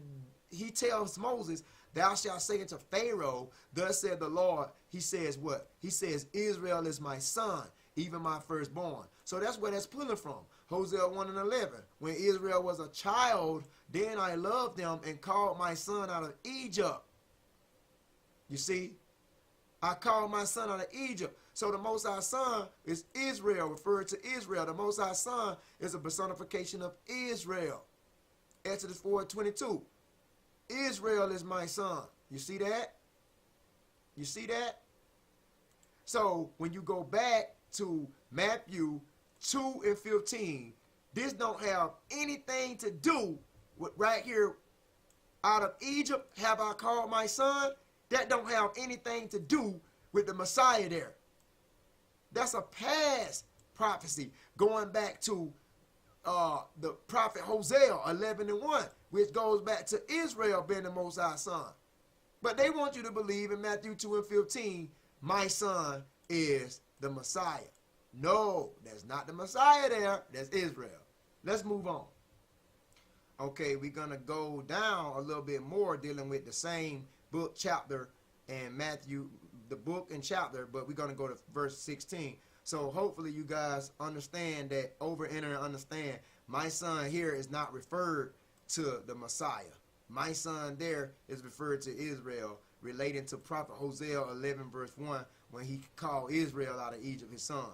he tells Moses, thou shalt say unto Pharaoh, thus said the Lord. He says what? He says, Israel is my son, even my firstborn. So that's where that's pulling from. Hosea 1 and 11. When Israel was a child, then I loved them and called my son out of Egypt. You see? I called my son out of Egypt. So the Most High Son is Israel, referred to Israel. The Most High Son is a personification of Israel. Exodus 4:22. Israel is my son. You see that? You see that? So when you go back to Matthew 2 and 15, this don't have anything to do with right here, out of Egypt have I called my son. That don't have anything to do with the Messiah there. That's a past prophecy going back to the prophet Hosea 11 and 1, which goes back to Israel being the Most High Son. But they want you to believe in Matthew 2 and 15, my son is the Messiah. No, that's not the Messiah there. That's Israel. Let's move on. Okay, we're going to go down a little bit more dealing with the same book, chapter, and Matthew, the book and chapter, but we're going to go to verse 16. So hopefully you guys understand that, enter and understand, my son here is not referred to the Messiah. My son there is referred to Israel, relating to prophet Hosea 11 verse 1, when he called Israel out of Egypt, his son.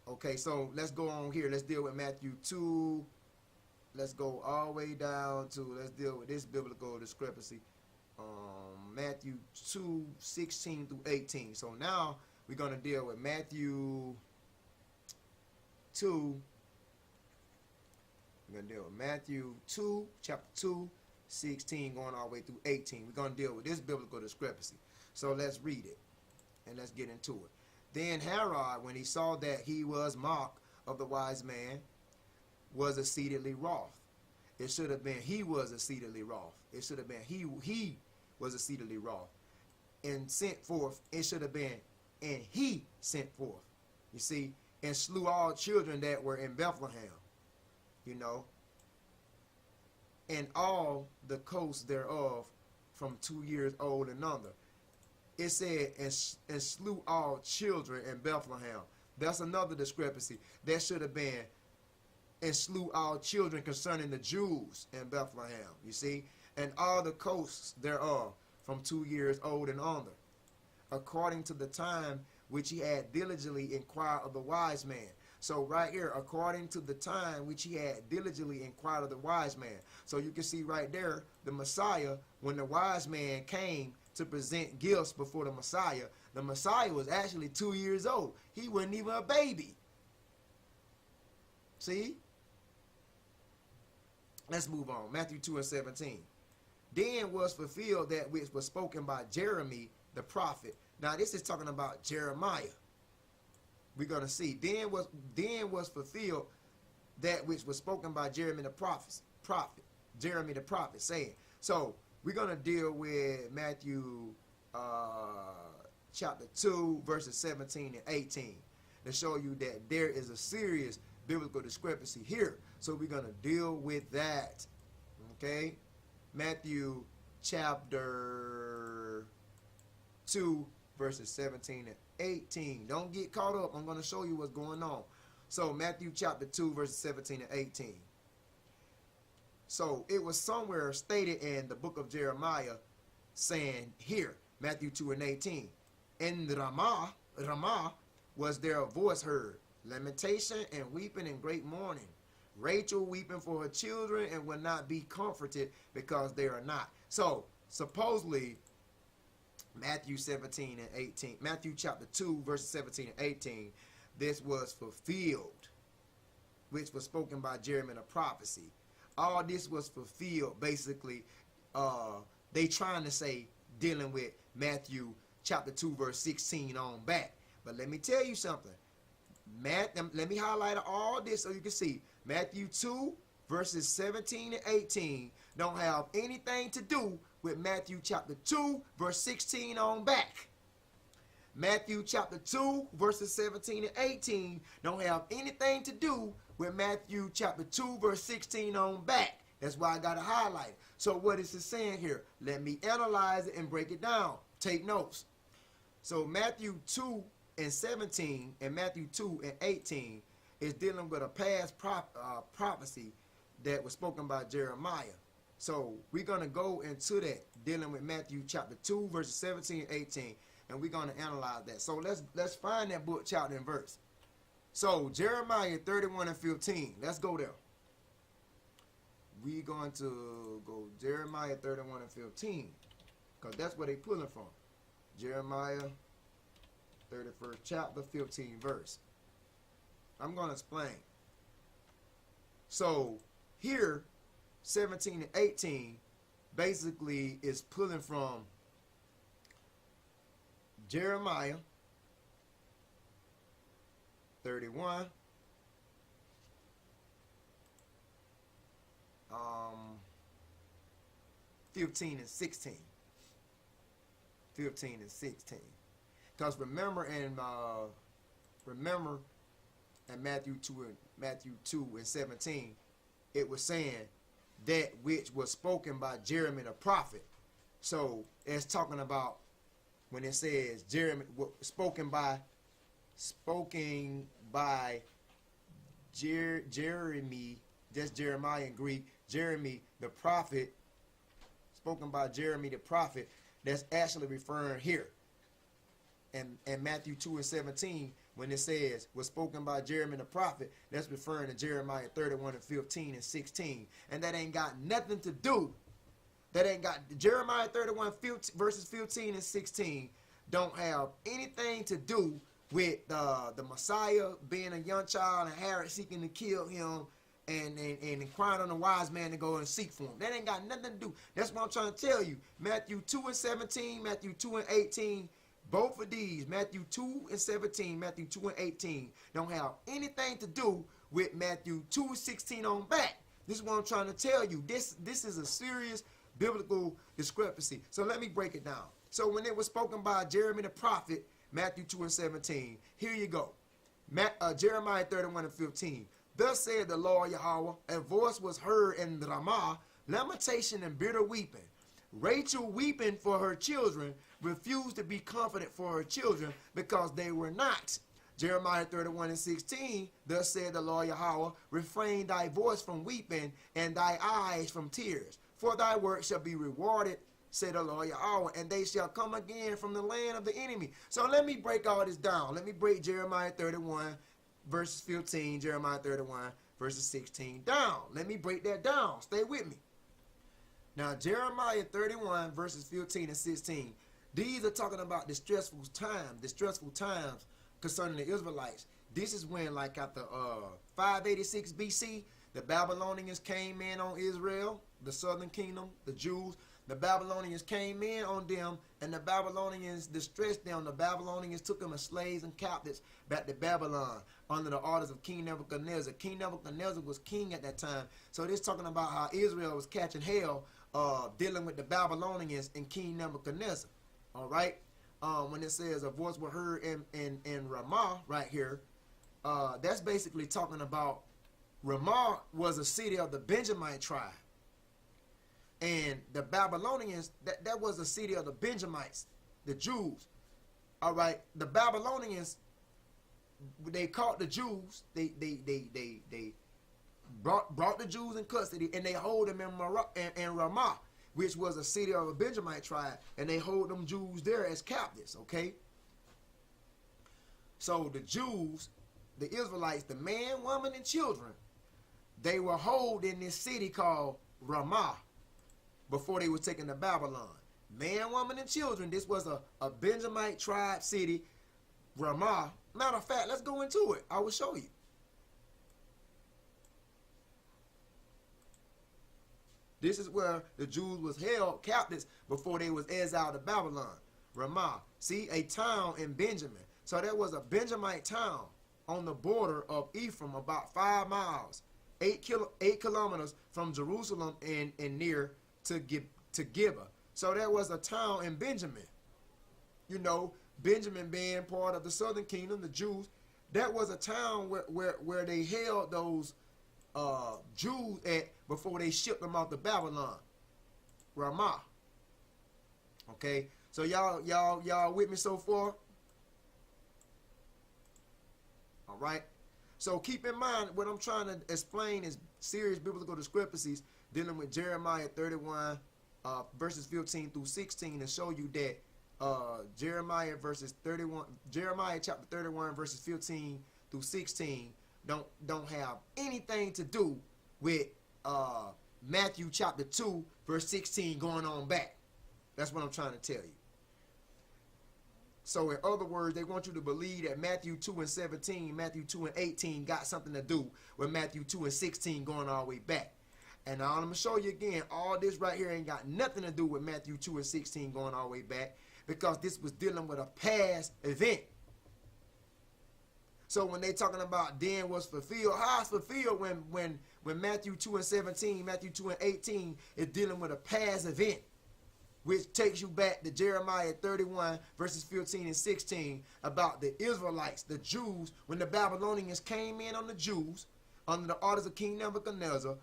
Okay, so let's go on here. Let's deal with Matthew 2. Let's go all the way down to, let's deal with this biblical discrepancy. Matthew 2, 16 through 18. So now we're going to deal with Matthew 2. We're going to deal with Matthew 2, chapter 2, 16, going all the way through 18. We're going to deal with this biblical discrepancy. So let's read it, and let's get into it. Then Herod, when he saw that he was mocked of the wise man, was exceedingly wroth. It should have been he was exceedingly wroth. It should have been he was exceedingly wroth. And sent forth, it should have been, and he sent forth. You see, and slew all children that were in Bethlehem, you know, and all the coasts thereof from 2 years old and under. It said, and slew all children in Bethlehem. That's another discrepancy. That should have been, and slew all children concerning the Jews in Bethlehem. You see? And all the coasts thereof from 2 years old and under, according to the time which he had diligently inquired of the wise man. So right here, according to the time which he had diligently inquired of the wise man. So you can see right there, the Messiah, when the wise man came to present gifts before the Messiah was actually 2 years old. He wasn't even a baby. See? Let's move on. Matthew 2 and 17. Then was fulfilled that which was spoken by Jeremy the prophet. Now this is talking about Jeremiah. We're going to see. Then was fulfilled that which was spoken by Jeremy the prophet. Jeremy the prophet saying. So we're going to deal with Matthew chapter 2 verses 17 and 18 to show you that there is a serious biblical discrepancy here. So we're going to deal with that. Okay? Matthew chapter 2 verses 17 and 18. Don't get caught up. I'm going to show you what's going on. So Matthew chapter 2, verses 17 and 18. So it was somewhere stated in the book of Jeremiah saying here, Matthew 2 and 18. In Ramah was there a voice heard, lamentation and weeping and great mourning. Rachel weeping for her children and will not be comforted because they are not. So supposedly Matthew 17 and 18, Matthew chapter 2 verses 17 and 18, this was fulfilled, which was spoken by Jeremiah the prophecy. All this was fulfilled basically. They trying to say dealing with Matthew chapter 2 verse 16 on back. But let me tell you something. Let me highlight all this so you can see. Matthew 2 verses 17 and 18 don't have anything to do with Matthew chapter 2 verse 16 on back. Matthew chapter 2 verses 17 and 18 don't have anything to do with Matthew chapter 2 verse 16 on back. That's why I got to highlight. So what is it saying here? Let me analyze it and break it down. Take notes. So Matthew 2 and 17 and Matthew 2 and 18 is dealing with a past prophecy that was spoken by Jeremiah. So we're going to go into that, dealing with Matthew chapter 2 verses 17 and 18, and we're going to analyze that. So let's find that book, chapter, and verse. So Jeremiah 31 and 15. Let's go there. We're going to go Jeremiah 31 and 15, because that's where they pulling from. Jeremiah 31st chapter, 15 verse. I'm going to explain. So here, 17 and 18 basically is pulling from Jeremiah 31, 15 and 16. 15 and 16. Because remember in Matthew 2 and 17, it was saying that which was spoken by Jeremiah the prophet. So it's talking about when it says Jeremy spoken by Jeremy, that's Jeremiah in Greek, Jeremy the prophet, spoken by Jeremy the prophet, that's actually referring here. And Matthew 2 and 17, when it says was spoken by Jeremy the prophet, that's referring to Jeremiah 31 and 15 and 16. And that ain't got nothing to do. That ain't got Jeremiah 31 verses 15 and 16 don't have anything to do with the Messiah being a young child and Herod seeking to kill him and inquiring on the wise man to go and seek for him. That ain't got nothing to do. That's what I'm trying to tell you. Matthew 2 and 17, Matthew 2 and 18, both of these, Matthew 2 and 17, Matthew 2 and 18, don't have anything to do with Matthew 2 and 16 on back. This is what I'm trying to tell you. This is a serious biblical discrepancy. So let me break it down. So when it was spoken by Jeremy the prophet, Matthew 2 and 17, here you go. Jeremiah 31 and 15. Thus said the Lord Yahweh, a voice was heard in Ramah, lamentation and bitter weeping. Rachel weeping for her children, refused to be comforted for her children because they were not. Jeremiah 31 and 16, thus said the Lord Yahweh, refrain thy voice from weeping and thy eyes from tears. For thy work shall be rewarded, said the Lord Yahweh, and they shall come again from the land of the enemy. So let me break all this down. Let me break Jeremiah 31 verses 15, Jeremiah 31 verses 16 down. Let me break that down. Stay with me. Now, Jeremiah 31 verses 15 and 16, these are talking about distressful times concerning the Israelites. This is when, like after 586 BC, the Babylonians came in on Israel, the southern kingdom, the Jews. The Babylonians came in on them, and the Babylonians distressed them. The Babylonians took them as slaves and captives back to Babylon under the orders of King Nebuchadnezzar. King Nebuchadnezzar was king at that time. So this talking about how Israel was catching hell, dealing with the Babylonians and King Nebuchadnezzar. All right? When it says a voice was heard in Ramah right here, that's basically talking about Ramah was a city of the Benjamite tribe. And the Babylonians, that was a city of the Benjamites, the Jews. All right, the Babylonians, they caught the Jews. They brought the Jews in custody, and they hold them in Ramah, which was a city of a Benjamite tribe, and they hold them Jews there as captives. Okay. So the Jews, the Israelites, the man, woman, and children, they were held in this city called Ramah before they were taken to Babylon. Man, woman, and children. This was a Benjamite tribe city, Ramah. Matter of fact, let's go into it. I will show you. This is where the Jews was held captives before they was exiled to Babylon. Ramah. See, a town in Benjamin. So there was a Benjamite town on the border of Ephraim, about 5 miles, 8 kilometers from Jerusalem and near to Gibeah. So there was a town in Benjamin. You know, Benjamin being part of the southern kingdom, the Jews. That was a town where they held those Jews at before they shipped them out to Babylon. Ramah. Okay, so y'all with me so far? All right. So keep in mind what I'm trying to explain is serious biblical discrepancies dealing with Jeremiah 31 verses 15 through 16 to show you that Jeremiah chapter 31 verses 15 through 16 don't have anything to do with Matthew chapter 2 verse 16 going on back. That's what I'm trying to tell you. So in other words, they want you to believe that Matthew 2 and 17, Matthew 2 and 18 got something to do with Matthew 2 and 16 going all the way back. And now I'm going to show you again, all this right here ain't got nothing to do with Matthew 2 and 16 going all the way back, because this was dealing with a past event. So when they talking about then was fulfilled, how it's fulfilled when Matthew 2 and 17, Matthew 2 and 18 is dealing with a past event, which takes you back to Jeremiah 31 verses 15 and 16 about the Israelites, the Jews, when the Babylonians came in on the Jews under the orders of King Nebuchadnezzar,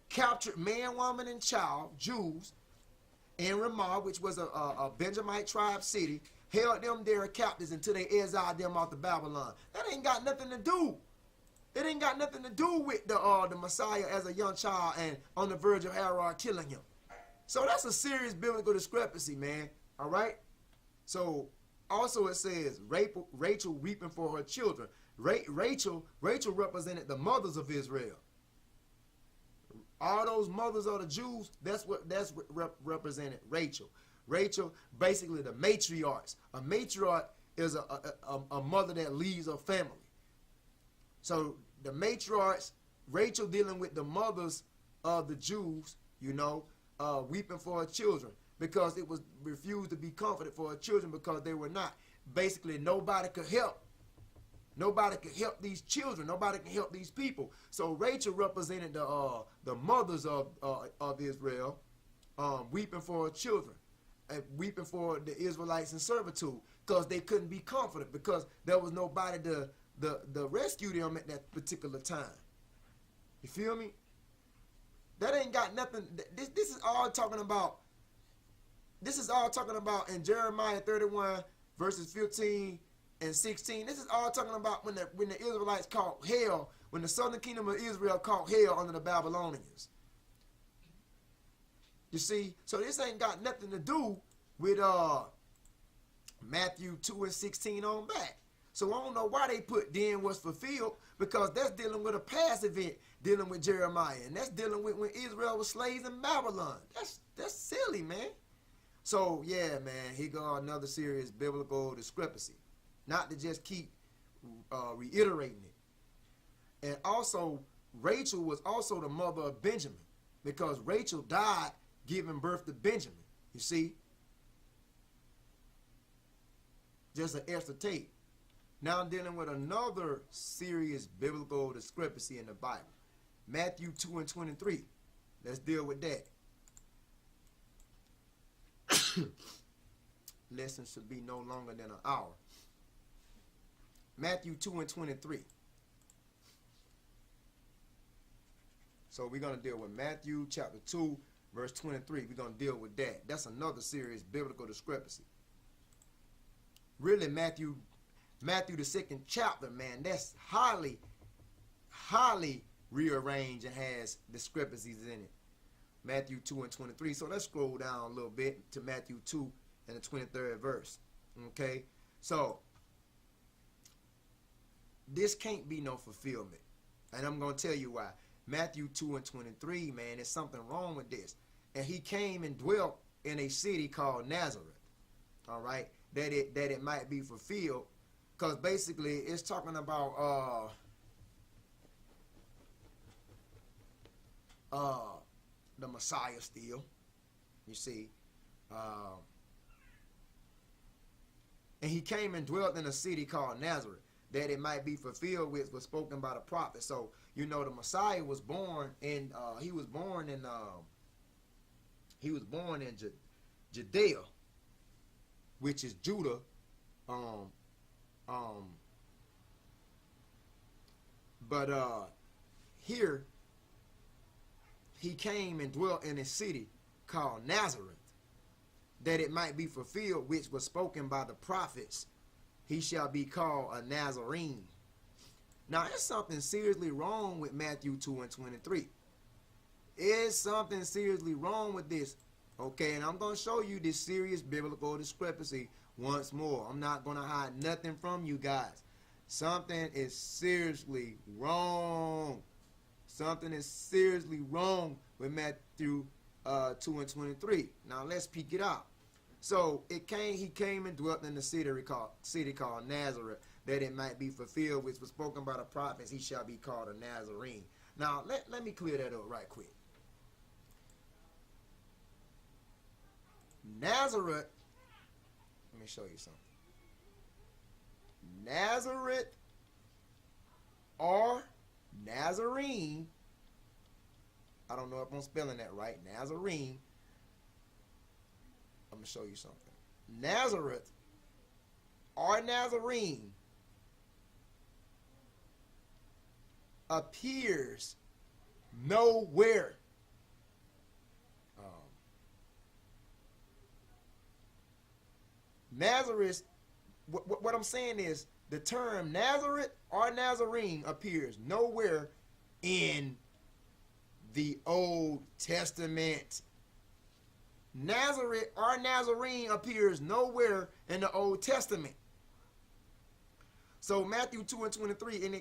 captured man, woman, and child, Jews, in Ramah, which was a Benjamite tribe city, held them there captives until they exiled them out to Babylon. That ain't got nothing to do. It ain't got nothing to do with the Messiah as a young child and on the verge of Herod killing him. So that's a serious biblical discrepancy, man. All right? So also it says Rachel weeping for her children. Rachel represented the mothers of Israel. All those mothers of the Jews, that's what represented Rachel. Rachel, basically the matriarchs. A matriarch is a mother that leads a family. So the matriarchs, Rachel dealing with the mothers of the Jews, you know, weeping for her children because it was refused to be comforted for her children because they were not. Basically, nobody could help. Nobody could help these children. Nobody can help these people. So Rachel represented the mothers of Israel, weeping for her children, and weeping for the Israelites in servitude because they couldn't be comforted because there was nobody to rescue them at that particular time. You feel me? That ain't got nothing. This is all talking about. This is all talking about in Jeremiah 31 verses 15 and 16. This is all talking about when the Israelites caught hell, when the southern kingdom of Israel caught hell under the Babylonians. You see, so this ain't got nothing to do with Matthew 2 and 16 on back. So I don't know why they put then was fulfilled, because that's dealing with a past event, dealing with Jeremiah, and that's dealing with when Israel was slaves in Babylon. That's silly, man. So yeah, man, here go another serious biblical discrepancy. Not to just keep reiterating it. And also, Rachel was also the mother of Benjamin, because Rachel died giving birth to Benjamin. You see? Just an extra tape. Now I'm dealing with another serious biblical discrepancy in the Bible. Matthew 2 and 23. Let's deal with that. Lesson should be no longer than an hour. Matthew 2 and 23. So we're going to deal with Matthew chapter 2, verse 23. We're going to deal with that. That's another serious biblical discrepancy. really Matthew the second chapter, man, that's highly rearranged and has discrepancies in it. Matthew 2 and 23. So let's scroll down a little bit to Matthew 2 and the 23rd verse. Okay, so this can't be no fulfillment, and I'm going to tell you why. Matthew 2 and 23, man, there's something wrong with this. And he came and dwelt in a city called Nazareth. All right, that it might be fulfilled, because basically it's talking about the Messiah still. You see, and he came and dwelt in a city called Nazareth, that it might be fulfilled which was spoken by the prophet. So you know the Messiah was born in he was born in Judea, which is Judah. But here he came and dwelt in a city called Nazareth, that it might be fulfilled which was spoken by the prophets, he shall be called a Nazarene. Now, there's something seriously wrong with Matthew 2 and 23. There's something seriously wrong with this. Okay, and I'm going to show you this serious biblical discrepancy once more. I'm not going to hide nothing from you guys. Something is seriously wrong. Something is seriously wrong with Matthew 2 and 23. Now, let's peek it out. So he came and dwelt in the city called Nazareth, that it might be fulfilled which was spoken by the prophets, he shall be called a Nazarene. Now let me clear that up right quick. Nazareth, let me show you something. Nazareth or Nazarene, I don't know if I'm spelling that right, Nazarene. I'm going to show you something. Nazareth or Nazarene appears nowhere. Nazareth, what I'm saying is the term Nazareth or Nazarene appears nowhere in the Old Testament. Nazareth or Nazarene appears nowhere in the Old Testament. So Matthew 2 and 23, and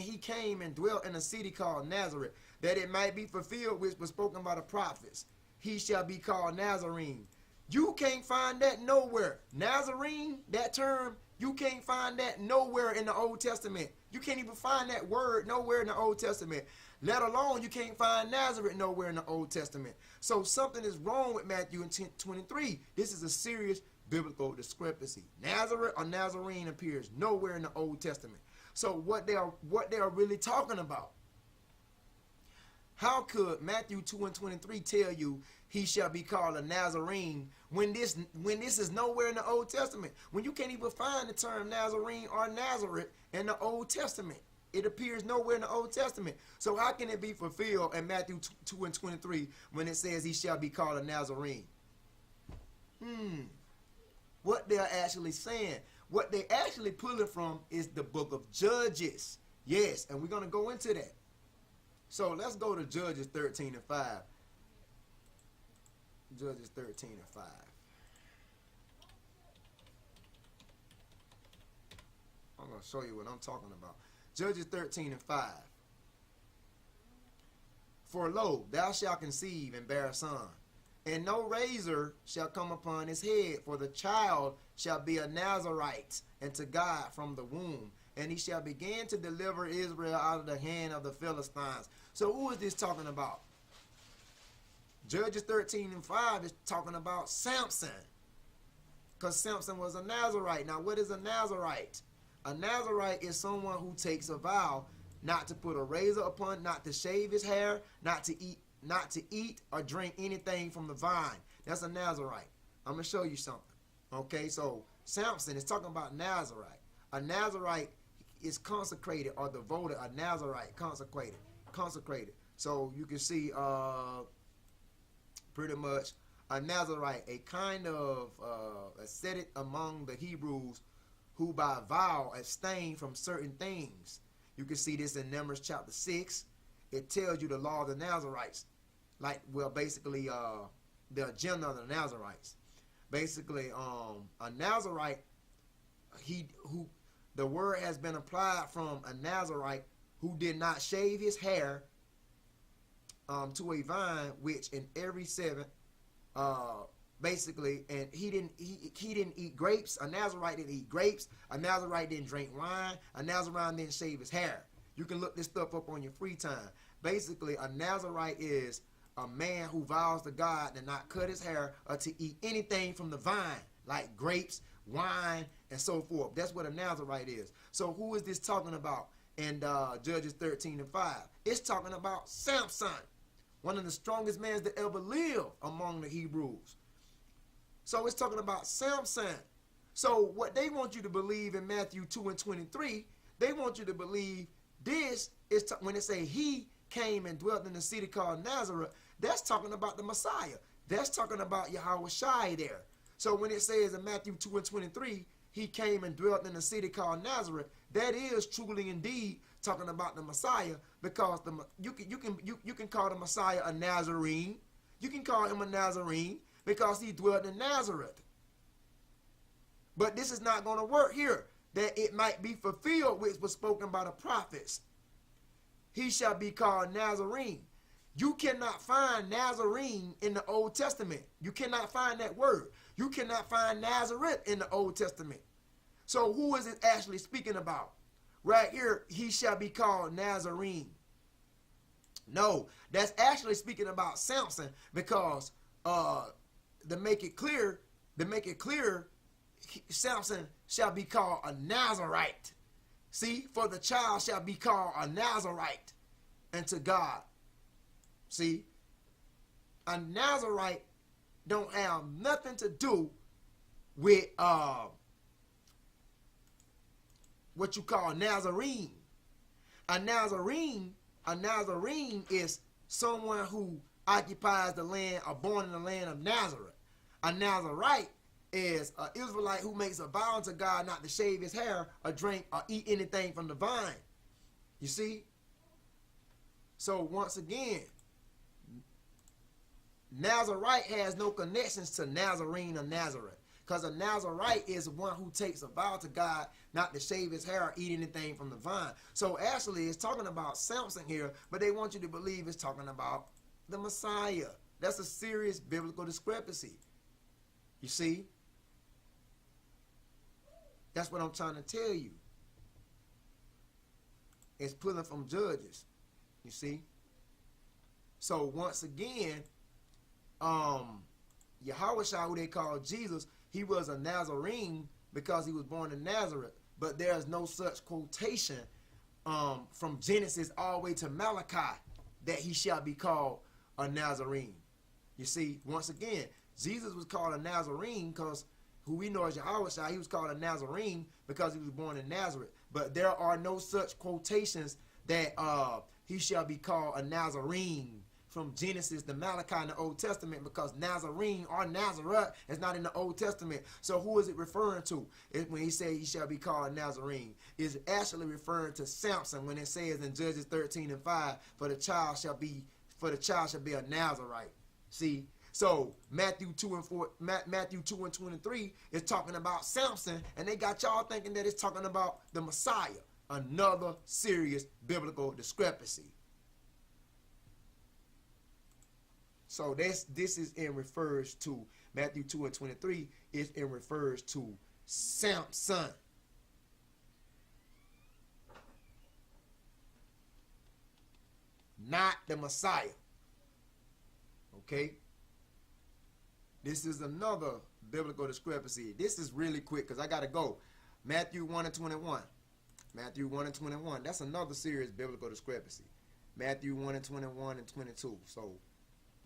he came and dwelt in a city called Nazareth, that it might be fulfilled which was spoken by the prophets, he shall be called Nazarene. You can't find that nowhere. Nazarene, that term, you can't find that nowhere in the Old Testament. You can't even find that word nowhere in the Old Testament. Let alone you can't find Nazareth nowhere in the Old Testament. So something is wrong with Matthew 23. This is a serious biblical discrepancy. Nazareth or Nazarene appears nowhere in the Old Testament. So what they are really talking about? How could Matthew 2 and 23 tell you he shall be called a Nazarene when this is nowhere in the Old Testament? When you can't even find the term Nazarene or Nazareth in the Old Testament. It appears nowhere in the Old Testament. So how can it be fulfilled in Matthew 2 and 23 when it says he shall be called a Nazarene? What they're actually saying, what they actually pulling from is the book of Judges. Yes, and we're going to go into that. So let's go to Judges 13 and 5. Judges 13 and 5. I'm going to show you what I'm talking about. Judges 13 and 5. For lo, thou shalt conceive and bear a son, and no razor shall come upon his head, for the child shall be a Nazarite unto God from the womb, and he shall begin to deliver Israel out of the hand of the Philistines. So who is this talking about? Judges 13 and 5 is talking about Samson, because Samson was a Nazarite. Now what is a Nazarite? A Nazarite is someone who takes a vow not to put a razor upon, not to shave his hair, not to eat or drink anything from the vine. That's a Nazarite. I'm going to show you something. Okay, so Samson is talking about Nazarite. A Nazarite is consecrated or devoted. A Nazarite, consecrated. So you can see pretty much a Nazarite, a kind of ascetic among the Hebrews who by vow abstain from certain things. You can see this in Numbers chapter 6. It tells you the law of the Nazarites. Like, well, basically, the agenda of the Nazarites. Basically, a Nazarite, the word has been applied from a Nazarite who did not shave his hair to a vine, which in every seventh, basically, and he didn't eat grapes. A Nazarite didn't eat grapes. A Nazarite didn't drink wine. A Nazarite didn't shave his hair. You can look this stuff up on your free time. Basically, a Nazarite is a man who vows to God to not cut his hair or to eat anything from the vine, like grapes, wine, and so forth. That's what a Nazarite is. So who is this talking about in Judges 13:5? It's talking about Samson, one of the strongest men that ever lived among the Hebrews. So it's talking about Samson. So what they want you to believe in Matthew 2:23, they want you to believe this is when it say he came and dwelt in the city called Nazareth. That's talking about the Messiah. That's talking about Yahweh there. So when it says in Matthew 2:23, he came and dwelt in a city called Nazareth, that is truly indeed talking about the Messiah, because you can call the Messiah a Nazarene. You can call him a Nazarene because he dwelt in Nazareth. But this is not going to work here, that it might be fulfilled which was spoken by the prophets. He shall be called Nazarene. You cannot find Nazarene in the Old Testament. You cannot find that word. You cannot find Nazareth in the Old Testament. So who is it actually speaking about? Right here, he shall be called Nazarene. No, that's actually speaking about Samson, because to make it clear, Samson shall be called a Nazarite. See, for the child shall be called a Nazarite unto God. See, a Nazarite don't have nothing to do with what you call Nazarene. A Nazarene is someone who occupies the land or born in the land of Nazareth. A Nazarite is an Israelite who makes a vow to God not to shave his hair or drink or eat anything from the vine. You see? So once again, Nazarite has no connections to Nazarene or Nazareth, because a Nazarite is one who takes a vow to God not to shave his hair or eat anything from the vine. So actually it's talking about Samson here, but they want you to believe it's talking about the Messiah. That's a serious biblical discrepancy. You see? That's what I'm trying to tell you. It's pulling from Judges. You see? So once again, Yahweh, who they call Jesus, he was a Nazarene because he was born in Nazareth. But there's no such quotation from Genesis all the way to Malachi that he shall be called a Nazarene. You see, once again, Jesus was called a Nazarene because who we know as Yahweh, he was called a Nazarene because he was born in Nazareth. But there are no such quotations that he shall be called a Nazarene from Genesis to Malachi in the Old Testament, because Nazarene or Nazareth is not in the Old Testament. So who is it referring to? When he says he shall be called a Nazarene, is actually referring to Samson when it says in Judges 13:5, for the child shall be a Nazarite. See? So Matthew 2:23 is talking about Samson, and they got y'all thinking that it's talking about the Messiah. Another serious biblical discrepancy. So this is in refers to Matthew 2:23. It's in refers to Samson. Not the Messiah. Okay? This is another biblical discrepancy. This is really quick because I got to go. Matthew 1:21. Matthew 1:21. That's another serious biblical discrepancy. Matthew 1:21 and 22. So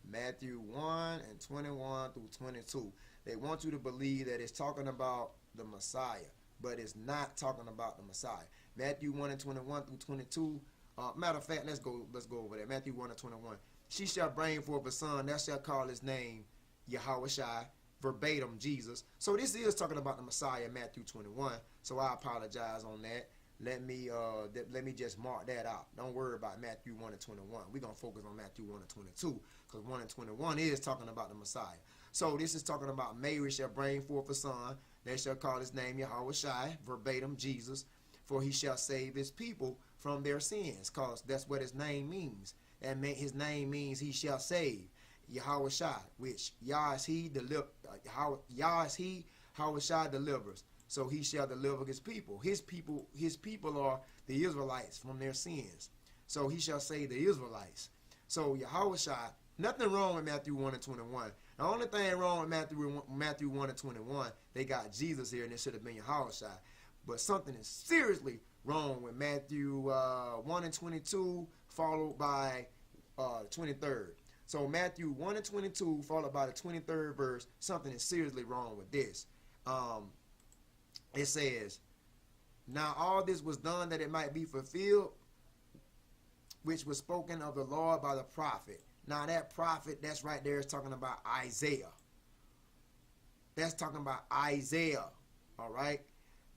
Matthew 1:21 through 22. They want you to believe that it's talking about the Messiah, but it's not talking about the Messiah. Matthew 1:21 through 22. Matter of fact, let's go over there. Matthew 1:21. She shall bring forth a son, that shall call his name Yahweh Shai, verbatim Jesus. So this is talking about the Messiah, Matthew 21. So I apologize on that. Let me just mark that out. Don't worry about Matthew 1 and 21. We're going to focus on Matthew 1 and 22 because 1 and 21 is talking about the Messiah. So this is talking about Mary shall bring forth a son. They shall call his name Yahweh, verbatim Jesus, for he shall save his people from their sins, because that's what his name means. And his name means he shall save. Yahweh, which Yah is he, Yah is he, Yahweh delivers. So he shall deliver his people. His people are the Israelites from their sins. So he shall save the Israelites. So Yahweh, nothing wrong with Matthew 1 and 21. The only thing wrong with Matthew 1 and 21, they got Jesus here and it should have been Yahweh. But something is seriously wrong with Matthew 1 and 22 followed by 23rd. So Matthew 1 and 22 followed by the 23rd verse, something is seriously wrong with this. It says, now all this was done that it might be fulfilled, which was spoken of the Lord by the prophet. Now that prophet, that's right there, is talking about Isaiah. That's talking about Isaiah, all right?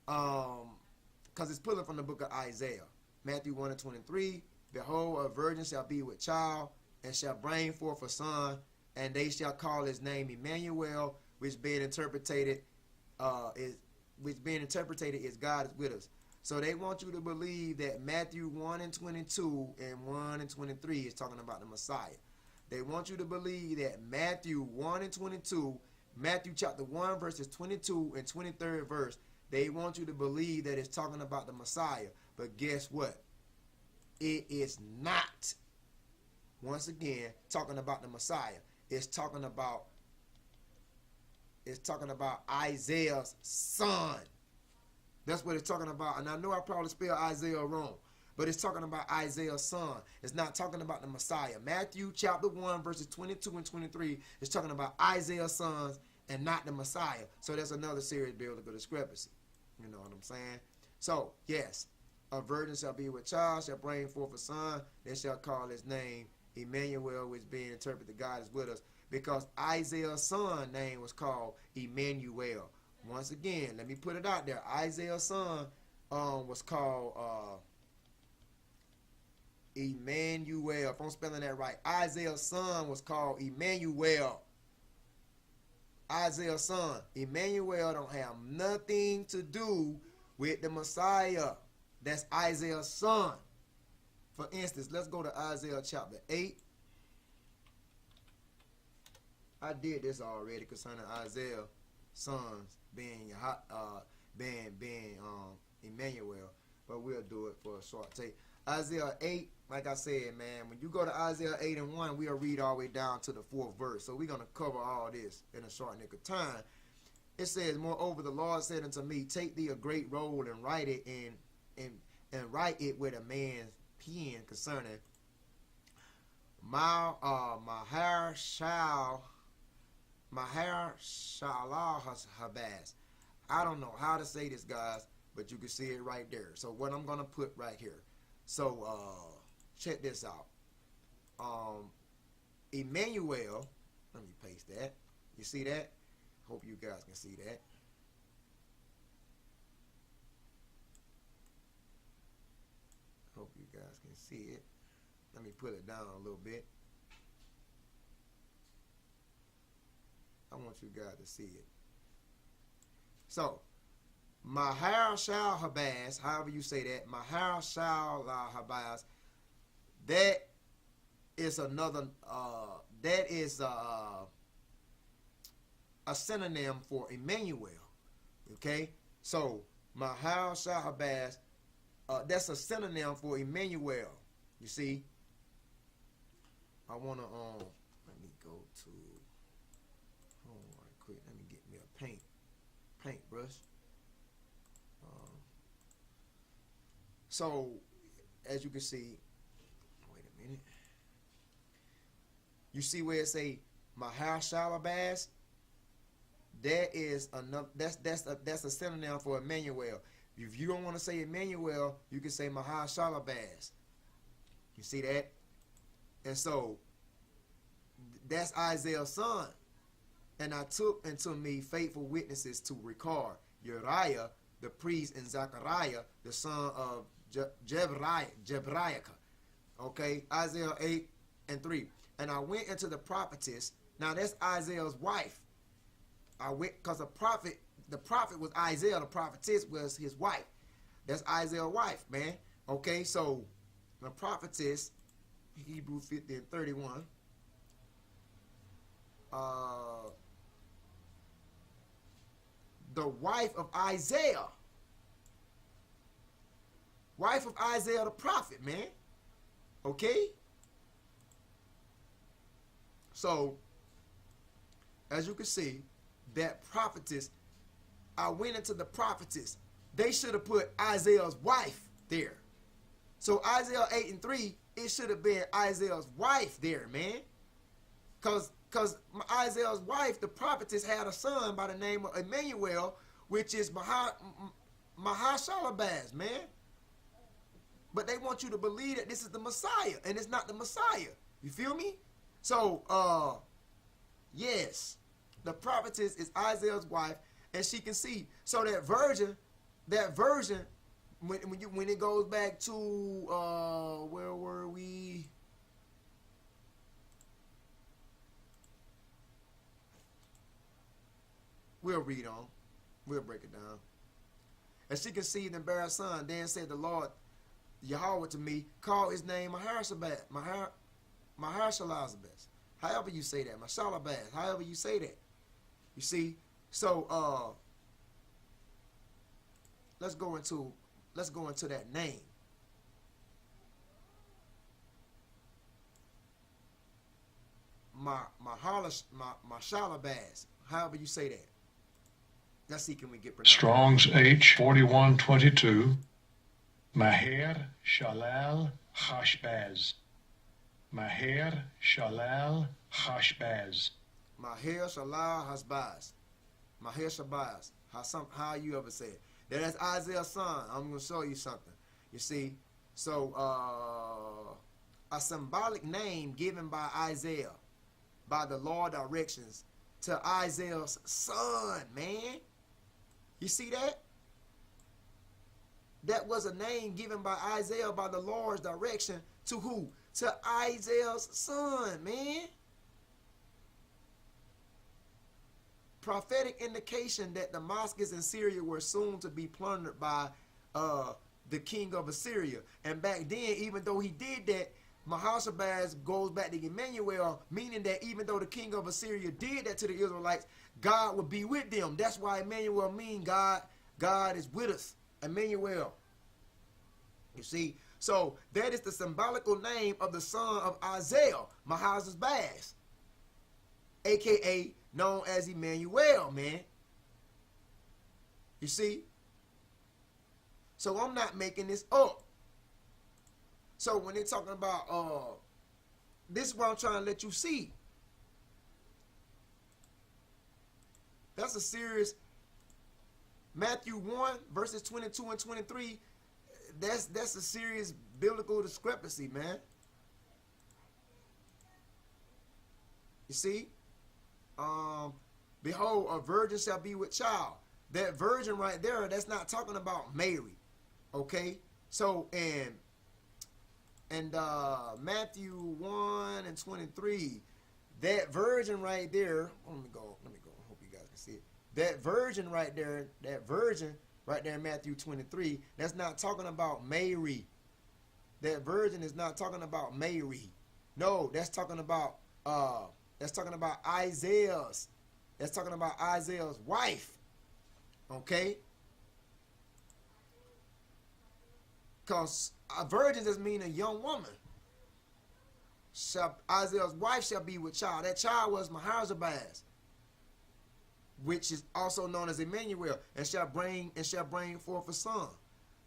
Because it's pulling from the book of Isaiah. Matthew 1 and 23, behold, a virgin shall be with child, and shall bring forth a son, and they shall call his name Emmanuel, which being interpreted is God is with us. So they want you to believe that Matthew 1 and 22 and 1 and 23 is talking about the Messiah. They want you to believe that Matthew 1 and 22, Matthew chapter 1 verses 22 and 23rd verse, they want you to believe that it's talking about the Messiah. But guess what? It is not. Once again, talking about the Messiah. It's talking about Isaiah's son. That's what it's talking about. And I know I probably spelled Isaiah wrong, but it's talking about Isaiah's son. It's not talking about the Messiah. Matthew chapter 1 verses 22 and 23 is talking about Isaiah's sons and not the Messiah. So that's another serious biblical discrepancy. You know what I'm saying? So, yes, a virgin shall be with child, shall bring forth a son, they shall call his name Emmanuel, which being interpreted God is with us, because Isaiah's son name was called Emmanuel. Once again, let me put it out there. Isaiah's son was called Emmanuel. If I'm spelling that right, Isaiah's son was called Emmanuel. Isaiah's son. Emmanuel don't have nothing to do with the Messiah. That's Isaiah's son. For instance, let's go to Isaiah chapter 8. I did this already concerning Isaiah's sons being Emmanuel, but we'll do it for a short take. Isaiah 8, like I said, man, when you go to Isaiah 8 and 1, we'll read all the way down to the 4th verse. So we're going to cover all this in a short nick of time. It says, moreover, the Lord said unto me, take thee a great roll and write it and write it with a man's pen concerning my hair shall habas. I don't know how to say this, guys, but you can see it right there. So what I'm gonna put right here. So check this out. Emmanuel. Let me paste that. You see that? Hope you guys can see that. Hope you guys can see it. Let me put it down a little bit. I want you guys to see it. So, Mahar Shal Habaz, however you say that, Mahar Shal Habaz, that is another, that is a synonym for Emmanuel. Okay? So, Mahar Shal Habaz, that's a synonym for Emmanuel. You see? I want to, let me go to, hold on right quick. Let me get me a paintbrush. So, as you can see, wait a minute. You see where it say Mahar Shalabaz? That is another. That's a synonym for Emmanuel. If you don't want to say Emmanuel, you can say Mahar Shalabaz. You see that? And so that's Isaiah's son. And I took unto me faithful witnesses to record Uriah the priest and Zechariah the son of Jebriah. Okay, Isaiah 8:3. And I went into the prophetess. Now that's Isaiah's wife. I went because the prophet was Isaiah, the prophetess was his wife. That's Isaiah's wife, man. Okay, so the prophetess, Hebrew 50:31. The wife of Isaiah. Wife of Isaiah the prophet, man. Okay? So, as you can see, that prophetess, I went into the prophetess. They should have put Isaiah's wife there. So Isaiah 8:3, it should have been Isaiah's wife there, man. Because Isaiah's wife, the prophetess, had a son by the name of Emmanuel, which is Mahashalabaz, man. But they want you to believe that this is the Messiah, and it's not the Messiah. You feel me? So, yes, the prophetess is Isaiah's wife, and she can see. So that virgin, when it goes back to where were we? We'll read on. We'll break it down. And she conceived and bare a son. Then said the Lord Yahweh to me, call his name Maharshabaz. Maharshalazabaz. However you say that. Mashalabaz. However you say that. You see? So let's go into that name. Mashalabaz. However you say that. Let's see, can we get pronounced? Strong's H 4122. Maher Shalal Hashbaz. Maher Shalal Hashbaz. Maher Shalal Hashbaz. Maher Shabaz. How you ever say it? That's Isaiah's son. I'm going to show you something. You see? So, a symbolic name given by Isaiah, by the Lord directions, to Isaiah's son, man. You see that? That was a name given by Isaiah by the Lord's direction to who? To Isaiah's son, man. Prophetic indication that Damascus and Syria were soon to be plundered by the king of Assyria. And back then, even though he did that, Mahashabaz goes back to Emmanuel, meaning that even though the king of Assyria did that to the Israelites, God would be with them. That's why Emmanuel means God is with us. Emmanuel. You see? So that is the symbolical name of the son of Isaiah, Mahashabaz, a.k.a. known as Emmanuel, man. You see? So I'm not making this up. So when they're talking about, this is what I'm trying to let you see. That's a serious, Matthew 1, verses 22 and 23, that's a serious biblical discrepancy, man. You see? Behold, a virgin shall be with child. That virgin right there, that's not talking about Mary. Okay? So, and Matthew 1 and 23, that virgin right there, let me go, I hope you guys can see it. That virgin right there in Matthew 23, that's not talking about Mary. That virgin is not talking about Mary. No, that's talking about Isaiah's. That's talking about Isaiah's wife. Okay? Because a virgin just means a young woman. Isaiah's wife shall be with child. That child was Mahashabaz, which is also known as Emmanuel, and shall bring forth a son.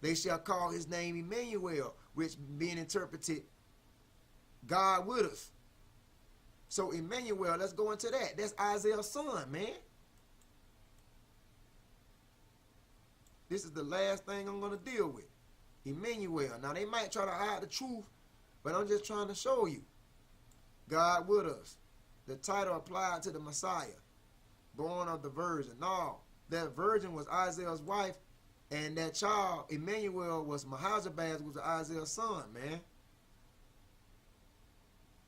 They shall call his name Emmanuel, which being interpreted, God with us. So Emmanuel, let's go into that. That's Isaiah's son, man. This is the last thing I'm going to deal with. Emmanuel. Now, they might try to hide the truth, but I'm just trying to show you. God with us. The title applied to the Messiah. born of the virgin. No, that virgin was Isaiah's wife, and that child, Emmanuel, was Mahazabaz, was Isaiah's son, man.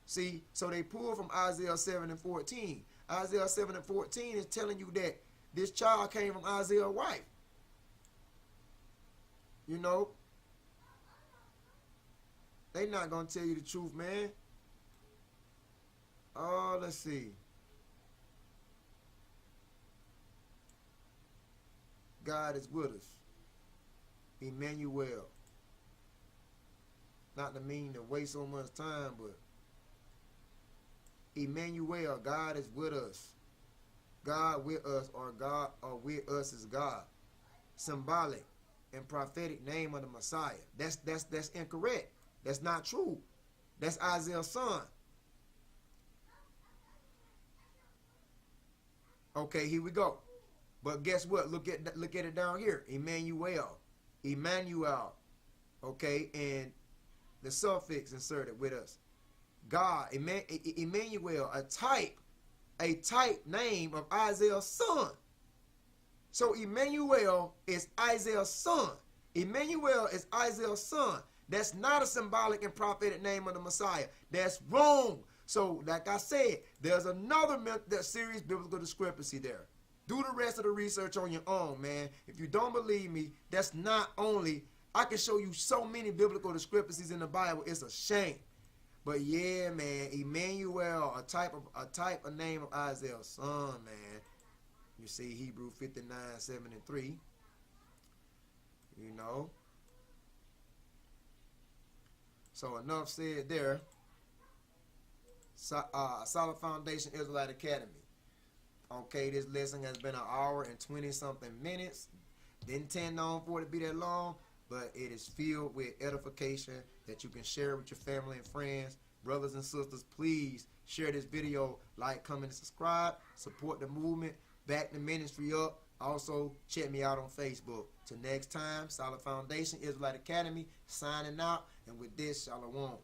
See, so they pull from Isaiah 7 and 14. Isaiah 7 and 14 is telling you that this child came from Isaiah's wife. You know, they not going to tell you the truth, man. Oh, let's see. God is with us. Emmanuel. Not to mean to waste so much time, but Emmanuel, God is with us. God with us, or God or with us is God. Symbolic and prophetic name of the Messiah. That's incorrect. That's not true. That's Isaiah's son. Okay, here we go. But guess what? Look at it down here. Emmanuel. Okay, and the suffix inserted with us. God, Emmanuel, a type name of Isaiah's son. So Emmanuel is Isaiah's son. Emmanuel is Isaiah's son. That's not a symbolic and prophetic name of the Messiah. That's wrong. So, like I said, there's another serious biblical discrepancy there. Do the rest of the research on your own, man. If you don't believe me, that's not only, I can show you so many biblical discrepancies in the Bible. It's a shame. But yeah, man, Emmanuel, a name of Isaiah's son, man. You see Hebrew 59, 7 and 3. You know. So enough said there. Solid Foundation Israelite Academy. Okay, this lesson has been an hour and 20 something minutes. Didn't intend on for it to be that long, but it is filled with edification that you can share with your family and friends. Brothers and sisters, please share this video, like, comment, and subscribe. Support the movement. Back the ministry up. Also, check me out on Facebook. Till next time, Solid Foundation Israelite Academy signing out. And with this, Shalom.